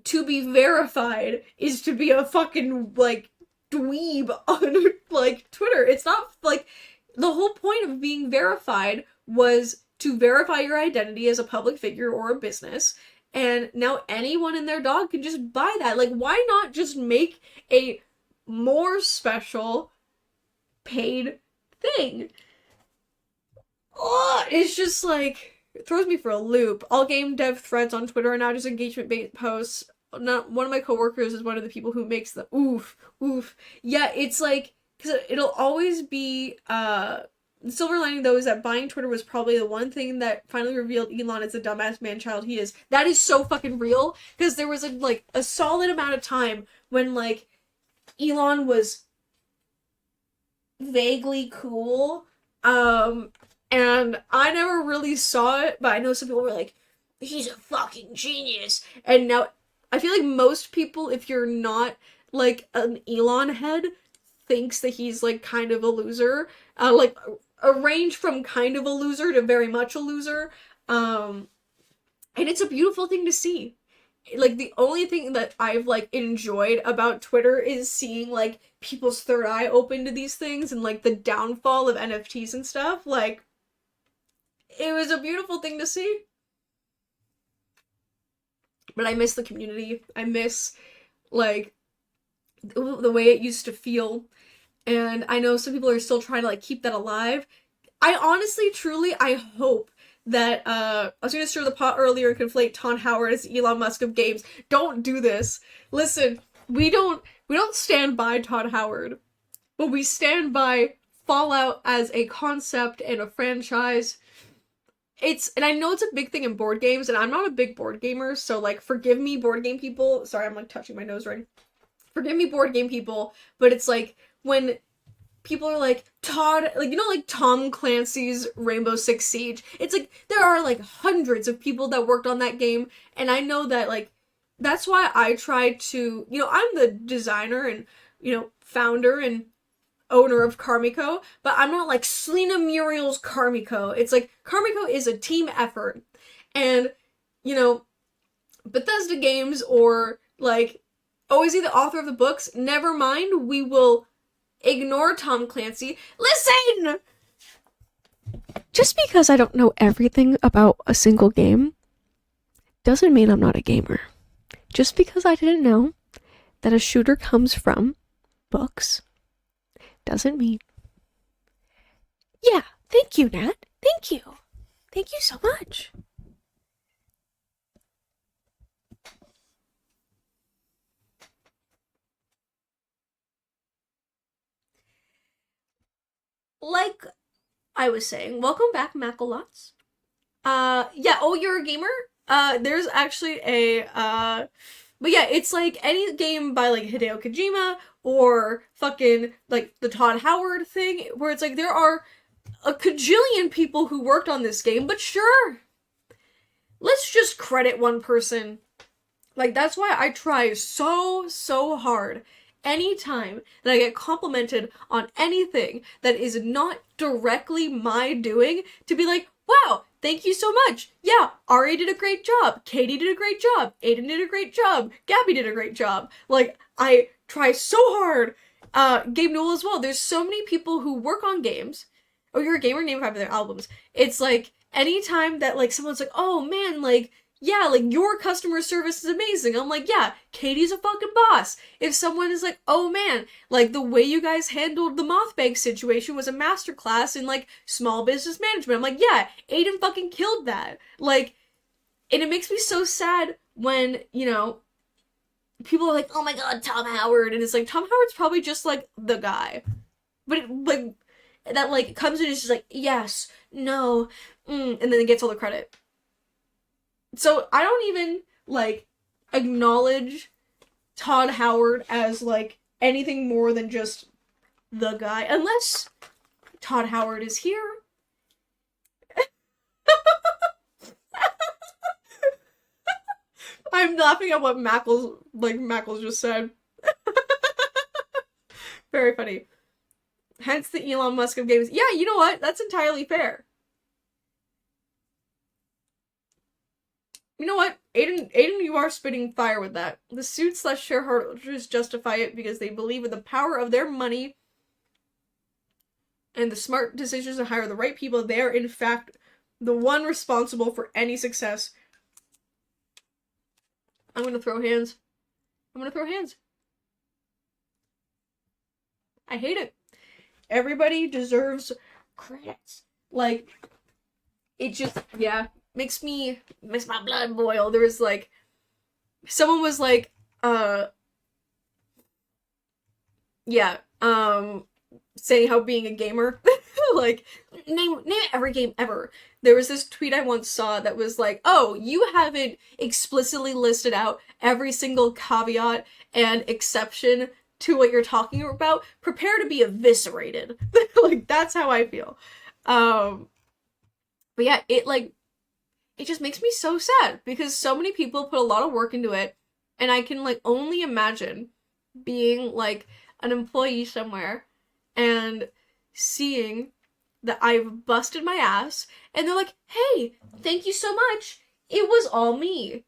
to be verified is to be a fucking like dweeb on like Twitter. It's not like the whole point of being verified was to verify your identity as a public figure or a business. And now anyone and their dog can just buy that. Like, why not just make a more special paid thing? Oh, it's just like it throws me for a loop. All game dev threads on Twitter are now just engagement based posts. Not one of my coworkers is one of the people who makes the oof oof. Yeah, it's like because it'll always be the silver lining, though, is that buying Twitter was probably the one thing that finally revealed Elon as the dumbass man-child he is. That is so fucking real, because there was, a solid amount of time when, like, Elon was vaguely cool, and I never really saw it, but I know some people were like, he's a fucking genius, and now, I feel like most people, if you're not, like, an Elon head, thinks that he's, like, kind of a loser, like, a range from kind of a loser to very much a loser, and it's a beautiful thing to see. Like, the only thing that I've, like, enjoyed about Twitter is seeing, like, people's third eye open to these things and, like, the downfall of NFTs and stuff. Like, it was a beautiful thing to see. But I miss the community. I miss, like, the way it used to feel. And I know some people are still trying to, like, keep that alive. I honestly, truly, I hope that, I was gonna stir the pot earlier and conflate Todd Howard as Elon Musk of games. Don't do this. Listen, we don't stand by Todd Howard, but we stand by Fallout as a concept and a franchise. And I know it's a big thing in board games, and I'm not a big board gamer, so, like, forgive me, board game people. Sorry, I'm, like, touching my nose right. Forgive me, board game people, but it's, like, when people are like, Todd, like, you know, like, Tom Clancy's Rainbow Six Siege, it's, like, there are, like, hundreds of people that worked on that game, and I know that, like, that's why I try to, you know, I'm the designer and, you know, founder and owner of Carmico, but I'm not like Selena Muriel's Carmico. It's like, Carmico is a team effort. And, you know, Bethesda Games or, like, is he the author of the books? Never mind, we will ignore Tom Clancy. Listen! Just because I don't know everything about a single game doesn't mean I'm not a gamer. Just because I didn't know that a shooter comes from books doesn't mean. Yeah, thank you, Nat. Thank you. Thank you so much. Like I was saying, welcome back, Mackalots. Yeah, you're a gamer? There's actually but yeah, it's like any game by, like, Hideo Kojima or fucking, like, the Todd Howard thing, where it's like there are a cajillion people who worked on this game, but sure, let's just credit one person. Like, that's why I try so hard anytime that I get complimented on anything that is not directly my doing to be like, wow, thank you so much. Yeah, Ari did a great job. Katie did a great job. Aiden did a great job. Gabby did a great job. Like, I try so hard. Gabe Newell as well. There's so many people who work on games. Oh, you're a gamer? Name 5 of their albums. It's like, anytime that, like, someone's like, oh man, like, yeah, like, your customer service is amazing. I'm like, yeah, Katie's a fucking boss. If someone is like, oh man, like, the way you guys handled the Mothbank situation was a masterclass in, like, small business management. I'm like, yeah, Aiden fucking killed that. Like, and it makes me so sad when, you know, people are like, oh my god, Tom Howard. And it's like, Tom Howard's probably just, like, the guy. But, like, that, like, comes in and is just like, yes, no, and then it gets all the credit. So I don't even, like, acknowledge Todd Howard as, like, anything more than just the guy. Unless Todd Howard is here. I'm laughing at what Mackles just said. Very funny. Hence the Elon Musk of games. Yeah, you know what? That's entirely fair. You know what? Aiden, you are spitting fire with that. The suits/shareholders justify it because they believe in the power of their money and the smart decisions to hire the right people. They are, in fact, the one responsible for any success. I'm gonna throw hands. I hate it. Everybody deserves credits. Like, it just, yeah, makes my blood boil. There was, like, someone was like, yeah, saying how being a gamer, like, name every game ever. There was this tweet I once saw that was like, oh, you haven't explicitly listed out every single caveat and exception to what you're talking about. Prepare to be eviscerated. Like, that's how I feel. Um, but yeah, it just makes me so sad because so many people put a lot of work into it, and I can like only imagine being like an employee somewhere and seeing that I've busted my ass and they're like, "Hey, thank you so much. It was all me."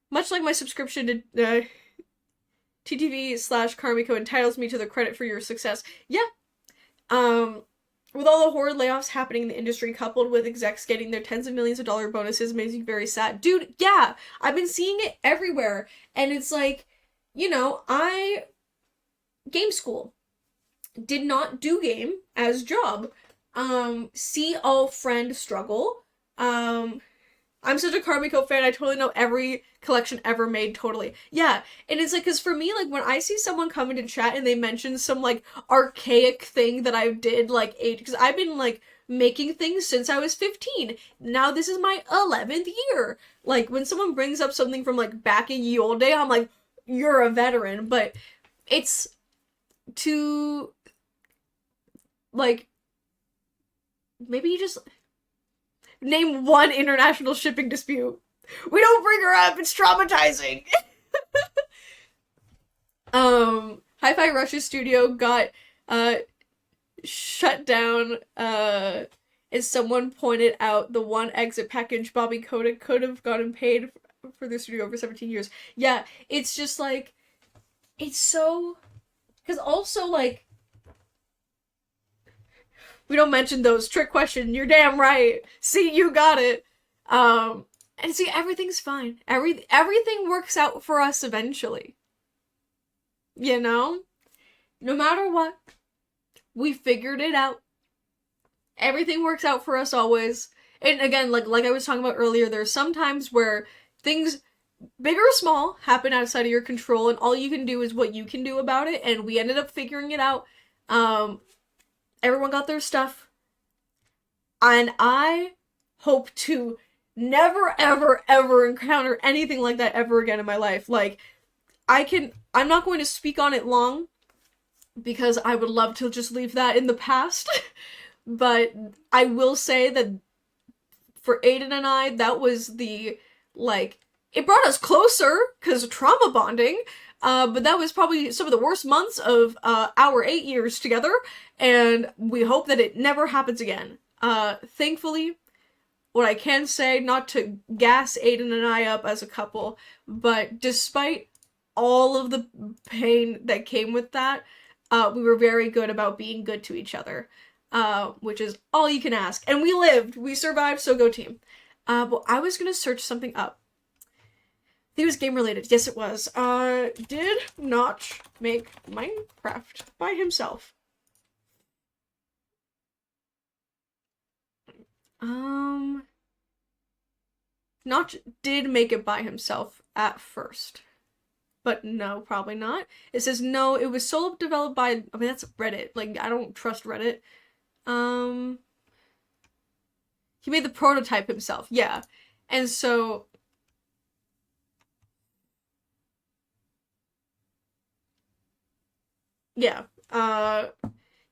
Much like my subscription to TTV/Karmiko entitles me to the credit for your success. Yeah. With all the horrid layoffs happening in the industry, coupled with execs getting their tens of millions of dollar bonuses, makes me very sad. Dude, yeah, I've been seeing it everywhere. And it's like, game school. Did not do game as job. See all friend struggle. I'm such a Karmiko fan, I totally know every collection ever made, totally. Yeah, and it's like, because for me, like, when I see someone come into chat and they mention some, like, archaic thing that I did, like, because I've been, like, making things since I was 15. Now this is my 11th year. Like, when someone brings up something from, like, back in ye old day, I'm like, you're a veteran, but it's to, like, maybe you just name one international shipping dispute. We don't bring her up, it's traumatizing. Hi-Fi Rush's studio got shut down as someone pointed out the one exit package Bobby Kotick could have gotten paid for their studio over 17 years. Yeah, it's just like, it's so, because also like, we don't mention those. Trick question. You're damn right. See, you got it. And see, everything's fine. Everything works out for us eventually. You know? No matter what, we figured it out. Everything works out for us always. And again, like I was talking about earlier, there's some times where things, big or small, happen outside of your control, and all you can do is what you can do about it, and we ended up figuring it out. Everyone got their stuff. And I hope to never, ever, ever encounter anything like that ever again in my life. Like, I'm not going to speak on it long, because I would love to just leave that in the past. But I will say that for Aiden and I, that was the, like, it brought us closer, because trauma bonding, but that was probably some of the worst months of our 8 years together, and we hope that it never happens again. Thankfully, what I can say, not to gas Aiden and I up as a couple, but despite all of the pain that came with that, we were very good about being good to each other, which is all you can ask. And we lived, we survived, so go team. But I was gonna search something up. It was game related. Yes, it was. Did Notch make Minecraft by himself? Notch did make it by himself at first. But no, probably not. It says no, it was solo developed by, I mean, that's Reddit. Like, I don't trust Reddit. He made the prototype himself, yeah. And so, yeah. And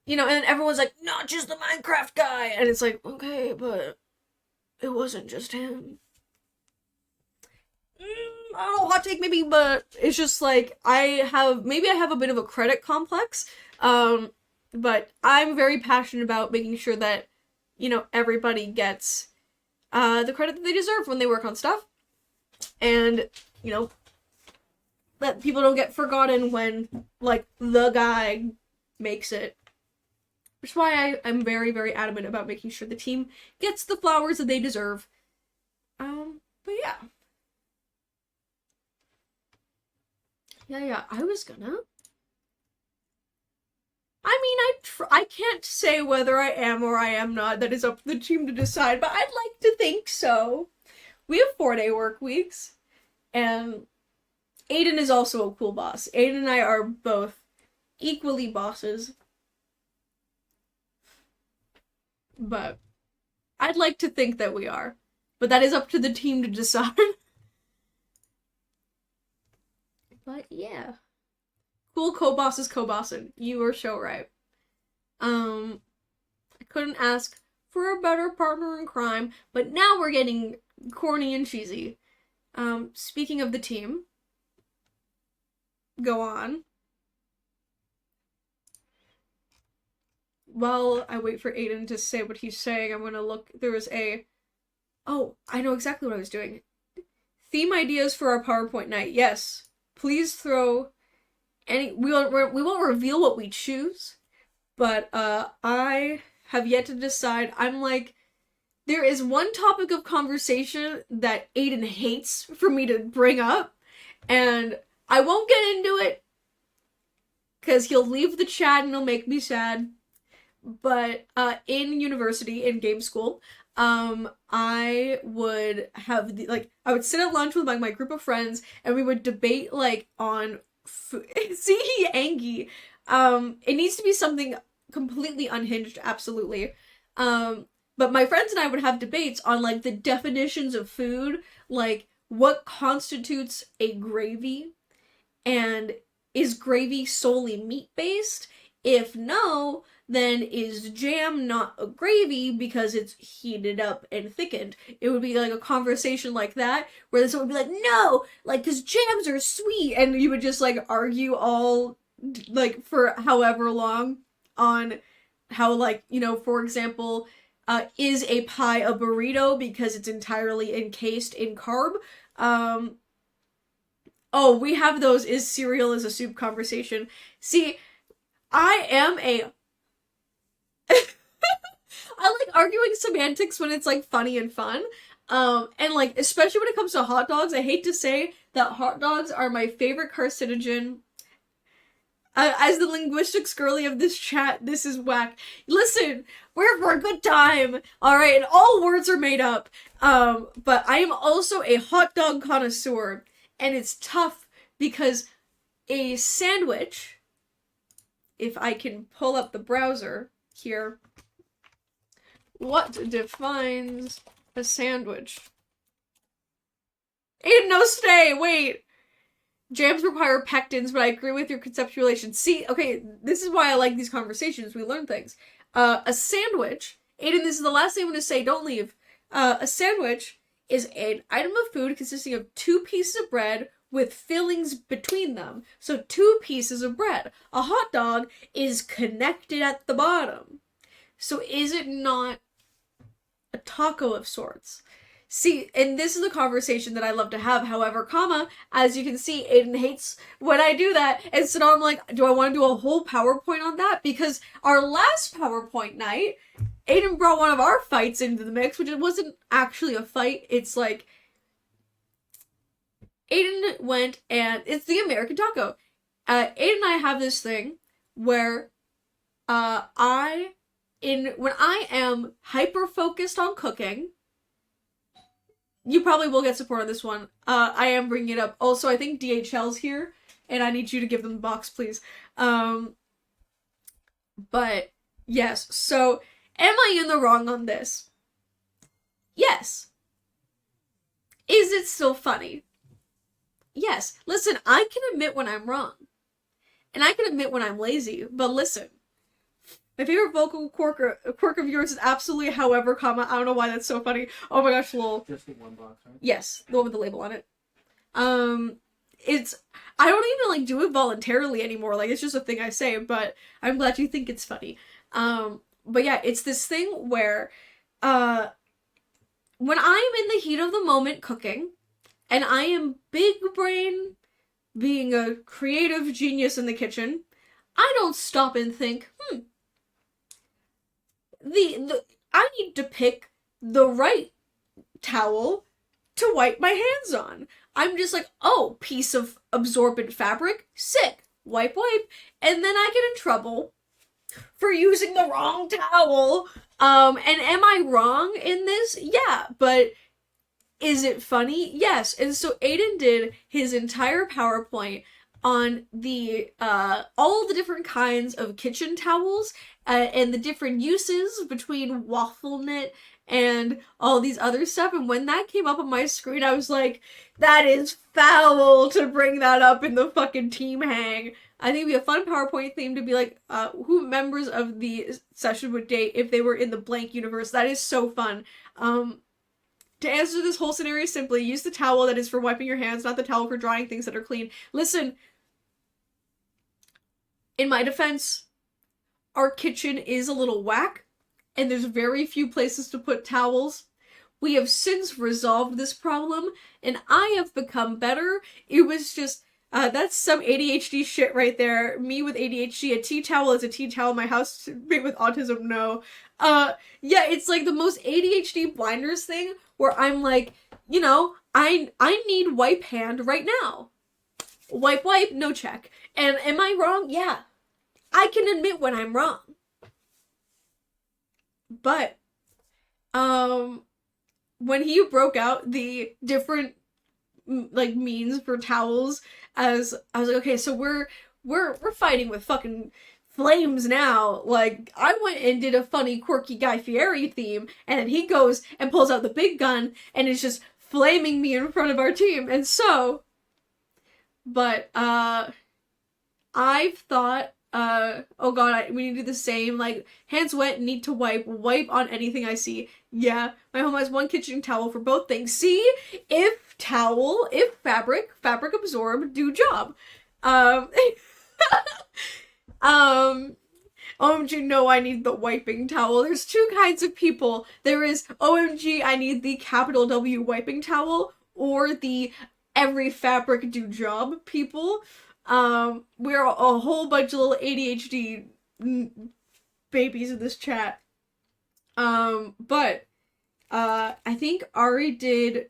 then everyone's like, not just the Minecraft guy! And it's like, okay, but it wasn't just him. I don't know, hot take maybe, but it's just like, maybe I have a bit of a credit complex, but I'm very passionate about making sure that, everybody gets, the credit that they deserve when they work on stuff, and, that people don't get forgotten when, like, the guy makes it. Which is why I'm very, very adamant about making sure the team gets the flowers that they deserve. But yeah. Yeah, I was gonna. I mean, I can't say whether I am or I am not. That is up to the team to decide, but I'd like to think so. We have 4-day work weeks, and Aiden is also a cool boss. Aiden and I are both equally bosses. But I'd like to think that we are. But that is up to the team to decide. But yeah. Cool co-boss is co-bossing. You are so right. I couldn't ask for a better partner in crime, but now we're getting corny and cheesy. Speaking of the team, go on. While I wait for Aiden to say what he's saying, I'm gonna look. There was a. Oh, I know exactly what I was doing. Theme ideas for our PowerPoint night. Yes, please throw any. We won't reveal what we choose, but I have yet to decide. I'm like, there is one topic of conversation that Aiden hates for me to bring up, and I won't get into it because he'll leave the chat and it'll make me sad. But in university, in game school, I would have I would sit at lunch with my group of friends and we would debate like on see Angie. It needs to be something completely unhinged, absolutely. But my friends and I would have debates on like the definitions of food, like what constitutes a gravy, and is gravy solely meat based? If no, then is jam not a gravy because it's heated up and thickened? It would be like a conversation like that, where someone would be like, no, like, because jams are sweet, and you would just, like, argue all, like, for however long on how, like, you know, for example, is a pie a burrito because it's entirely encased in carb? Oh, we have those is cereal as a soup conversation. See, I am a I like arguing semantics when it's like funny and fun. And like especially when it comes to hot dogs, I hate to say that hot dogs are my favorite carcinogen. As the linguistics girly of this chat, this is whack. Listen, we're for a good time, all right, and all words are made up. But I am also a hot dog connoisseur, and it's tough because a sandwich, if I can pull up the browser here, what defines a sandwich? Aiden, no, stay, wait. Jams require pectins, but I agree with your conceptualization. See, okay, this is why I like these conversations. We learn things. A sandwich, Aiden, this is the last thing I'm going to say, don't leave. A sandwich is an item of food consisting of 2 pieces of bread with fillings between them. So 2 pieces of bread. A hot dog is connected at the bottom. So is it not a taco of sorts? See, and this is a conversation that I love to have. However, comma, as you can see, Aiden hates when I do that. And so now I'm like, do I want to do a whole PowerPoint on that? Because our last PowerPoint night, Aiden brought one of our fights into the mix, which it wasn't actually a fight. It's like, Aiden went and, it's the American taco. Aiden and I have this thing where when I am hyper-focused on cooking, you probably will get support on this one. I am bringing it up. Also, I think DHL's here, and I need you to give them the box, please. But, yes. So, am I in the wrong on this? Yes. Is it still funny? Yes. Listen, I can admit when I'm wrong. And I can admit when I'm lazy. But listen. My favorite vocal quirk of yours is absolutely however, comma, I don't know why that's so funny. Oh my gosh, lol. Just the one box, right? Yes, the one with the label on it. It's, I don't even, like, do it voluntarily anymore, like, it's just a thing I say, but I'm glad you think it's funny. But yeah, it's this thing where, when I'm in the heat of the moment cooking, and I am big brain, being a creative genius in the kitchen, I don't stop and think, I need to pick the right towel to wipe my hands on. I'm just like, oh, piece of absorbent fabric, sick, wipe, and then I get in trouble for using the wrong towel. And am I wrong in this? Yeah, but is it funny? Yes. And so Aiden did his entire PowerPoint on the all the different kinds of kitchen towels and the different uses between waffle knit and all these other stuff. And when that came up on my screen, I was like, that is foul to bring that up in the fucking team hang. I think it'd be a fun PowerPoint theme to be like, who members of the session would date if they were in the blank universe. That is so fun. To answer this whole scenario simply, use the towel that is for wiping your hands, not the towel for drying things that are clean. Listen, in my defense, our kitchen is a little whack, and there's very few places to put towels. We have since resolved this problem, and I have become better. It was just, that's some ADHD shit right there. Me with ADHD, a tea towel is a tea towel. My housemate with autism, no. Yeah, it's like the most ADHD blinders thing where I'm like, you know, I need wipe hand right now. Wipe, no check. And am I wrong? Yeah. I can admit when I'm wrong. But, when he broke out the different, like, means for towels, as I was like, okay, so we're fighting with fucking flames now. Like, I went and did a funny, quirky Guy Fieri theme, and then he goes and pulls out the big gun, and is just flaming me in front of our team. And so, but, I've thought, oh god, we need to do the same, like, hands wet, need to wipe on anything I see. Yeah, my home has one kitchen towel for both things. See? If fabric absorb, do job. OMG, no, I need the wiping towel. There's two kinds of people. There is, OMG, I need the capital W wiping towel, or the every fabric do job people. We're a whole bunch of little ADHD babies in this chat. But, I think Ari did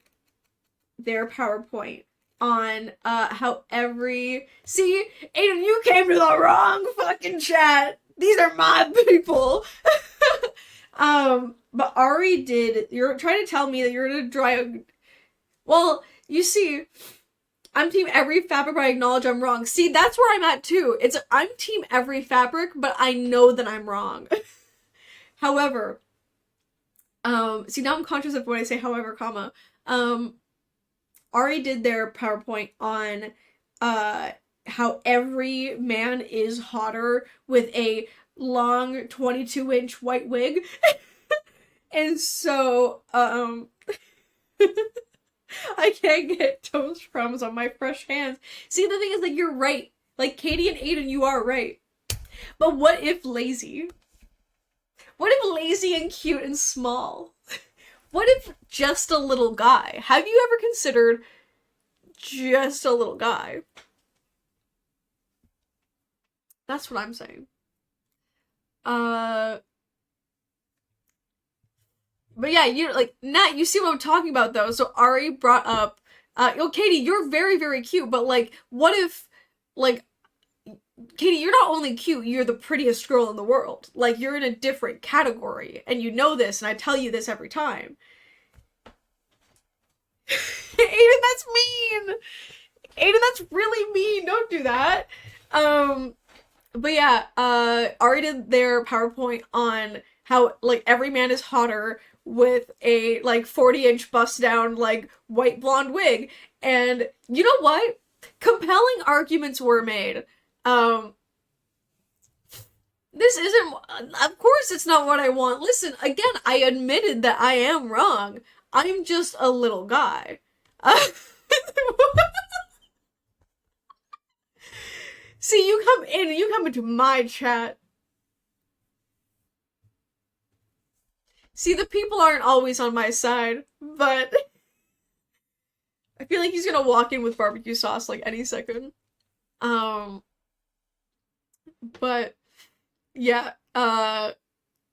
their PowerPoint on, how see, Aiden, you came to the wrong fucking chat! These are my people! But Ari did, you're trying to tell me that you're gonna well, you see, I'm team every fabric, but I acknowledge I'm wrong. See, that's where I'm at too. I'm team every fabric, but I know that I'm wrong. However, see, now I'm conscious of when I say however, comma. Ari did their PowerPoint on, how every man is hotter with a long 22-inch white wig. And so, I can't get toast crumbs on my fresh hands. See, the thing is, like, you're right. Like, Katie and Aiden, you are right. But what if lazy? What if lazy and cute and small? What if just a little guy? Have you ever considered just a little guy? That's what I'm saying. But yeah, Nat, you see what I'm talking about, though. So Ari brought up, Katie, you're very, very cute, but, like, what if, like, Katie, you're not only cute, you're the prettiest girl in the world. Like, you're in a different category, and you know this, and I tell you this every time. Aiden, that's mean! Aiden, that's really mean! Don't do that! But yeah, Ari did their PowerPoint on how, like, every man is hotter with a, like, 40-inch bust-down, like, white blonde wig. And you know what? Compelling arguments were made. This isn't, of course it's not what I want. Listen, again, I admitted that I am wrong. I'm just a little guy. See, you come into my chat. See, the people aren't always on my side, but I feel like he's gonna walk in with barbecue sauce, like, any second. But, yeah,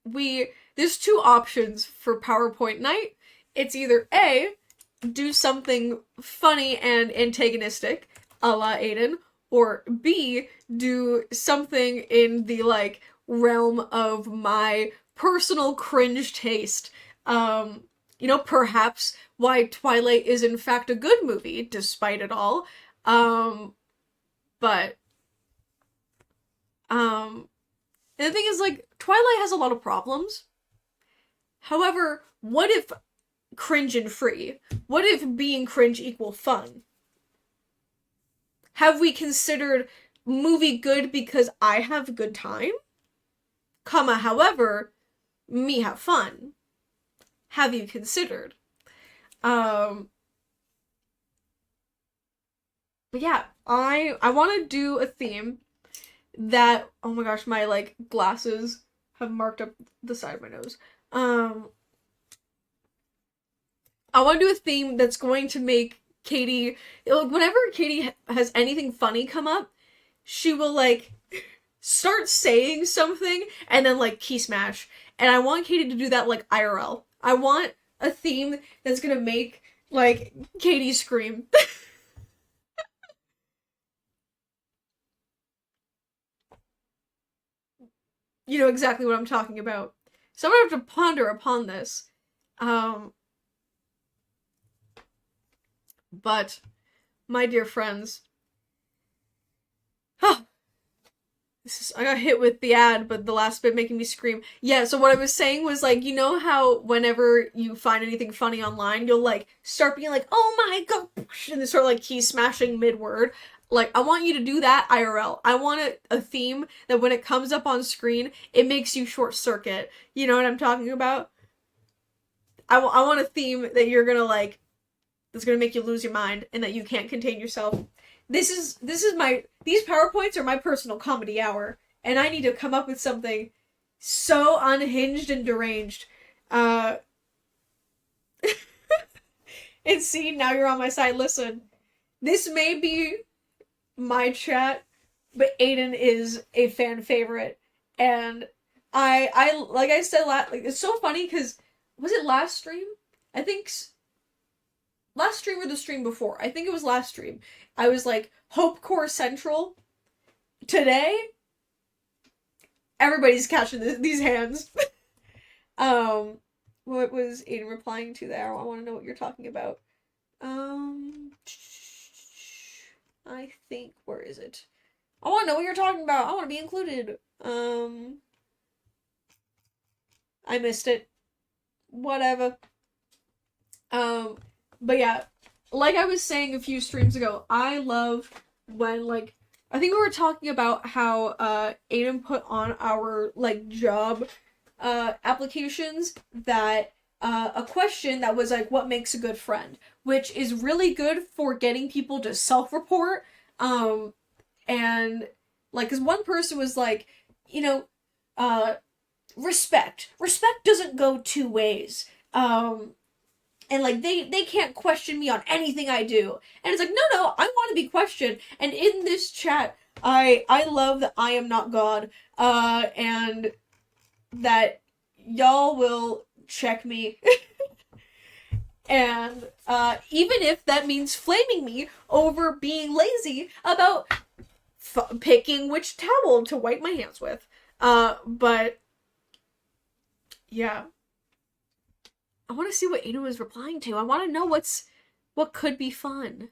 there's two options for PowerPoint night. It's either A, do something funny and antagonistic, a la Aiden, or B, do something in the, like, realm of my personal cringe taste. You know, perhaps why Twilight is in fact a good movie, despite it all. But, and the thing is, like, Twilight has a lot of problems. However, what if cringe and free? What if being cringe equal fun? Have we considered movie good because I have a good time? However, me have fun. Have you considered? But yeah, I want to do a theme that, oh my gosh, my like glasses have marked up the side of my nose. I want to do a theme that's going to make Katie, like, whenever Katie has anything funny come up, she will like start saying something and then like key smash. And I want Katie to do that like IRL. I want a theme that's gonna make like Katie scream. You know exactly what I'm talking about. So I'm gonna have to ponder upon this. Um, but my dear friends, huh, I got hit with the ad, but the last bit making me scream. Yeah, so what I was saying was like, you know how whenever you find anything funny online, you'll like start being like, oh my god, and then sort of like key smashing mid word. Like, I want you to do that IRL. I want a theme that when it comes up on screen, it makes you short circuit. You know what I'm talking about? I want a theme that you're gonna like, that's gonna make you lose your mind and that you can't contain yourself. These PowerPoints are my personal comedy hour, and I need to come up with something so unhinged and deranged. Uh, and see, now you're on my side. Listen, this may be my chat, but Aiden is a fan favorite, and I like I said last, like it's so funny because was it last stream? I think last stream or the stream before. I think it was last stream. I was like Hope Core Central. Today, everybody's catching these hands. um, what was Aiden replying to there? I want to know what you're talking about. I think, where is it? I want to know what you're talking about. I want to be included. I missed it. Whatever. But yeah, like I was saying a few streams ago, I love when, like, I think we were talking about how Aiden put on our like job applications that a question that was like, what makes a good friend, which is really good for getting people to self-report. And like, because one person was like, you know, respect doesn't go two ways. And like they can't question me on anything I do. And it's like, no, I want to be questioned. And in this chat, I love that I am not God. And that y'all will check me. And even if that means flaming me over being lazy about picking which towel to wipe my hands with. But yeah. I want to see what Aiden was replying to. I want to know what could be fun.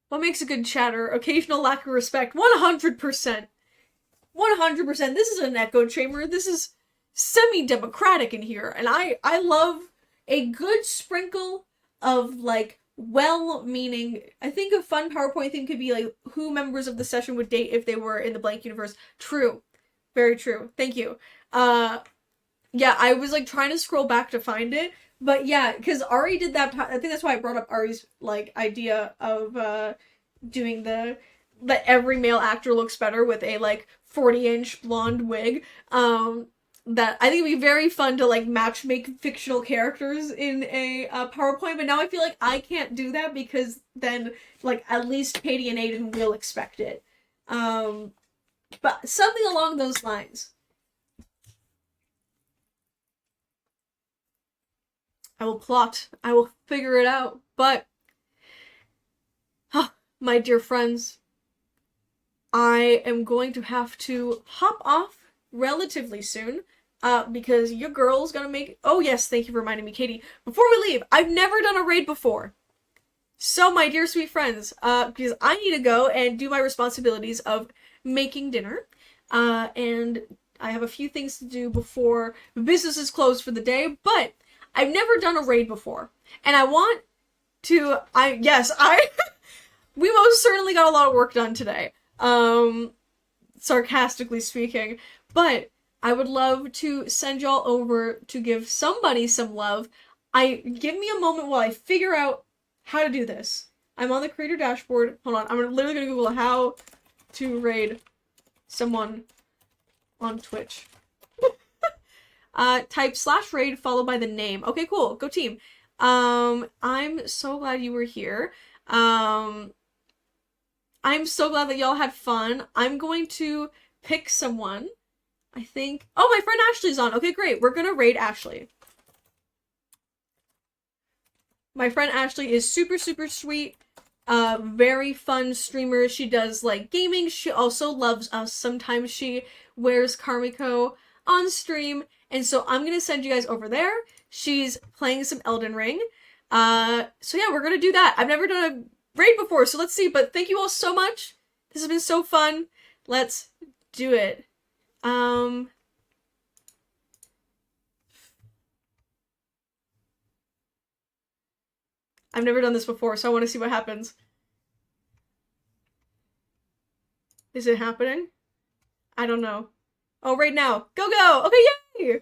What makes a good chatter? Occasional lack of respect. 100%. 100%. This is an echo chamber. This is semi-democratic in here. And I love a good sprinkle of, like, well-meaning. I think a fun PowerPoint thing could be, like, who members of the session would date if they were in the blank universe. True. Very true. Thank you. Yeah, I was like trying to scroll back to find it, but yeah, because Ari did that. I think that's why I brought up Ari's like idea of doing the that every male actor looks better with a like 40-inch blonde wig. That I think it'd be very fun to like match make fictional characters in a PowerPoint. But now I feel like I can't do that because then like at least Katie and Aiden will expect it. But something along those lines. I will plot. I will figure it out. But, my dear friends, I am going to have to hop off relatively soon. because your girl's gonna make. Oh yes, thank you for reminding me, Katie. Before we leave, I've never done a raid before. So, my dear sweet friends, because I need to go and do my responsibilities of making dinner, and I have a few things to do before business is closed for the day, but I've never done a raid before, and I want to, we most certainly got a lot of work done today, sarcastically speaking, but I would love to send y'all over to give somebody some love. Give me a moment while I figure out how to do this. I'm on the creator dashboard. Hold on, I'm literally gonna Google how to raid someone on Twitch. Type /raid followed by the name. Okay, cool. Go team. I'm so glad you were here. I'm so glad that y'all had fun. I'm going to pick someone. I think. Oh, my friend Ashley's on. Okay, great. We're gonna raid Ashley. My friend Ashley is super, super sweet. Very fun streamer. She does like gaming. She also loves us. Sometimes she wears Karmiko on stream. And so I'm gonna send you guys over there. She's playing some Elden Ring. So yeah, we're gonna do that. I've never done a raid before, so let's see. But thank you all so much. This has been so fun. Let's do it. I've never done this before, so I want to see what happens. Is it happening? I don't know. Oh, right now. Go, go! Okay, yay!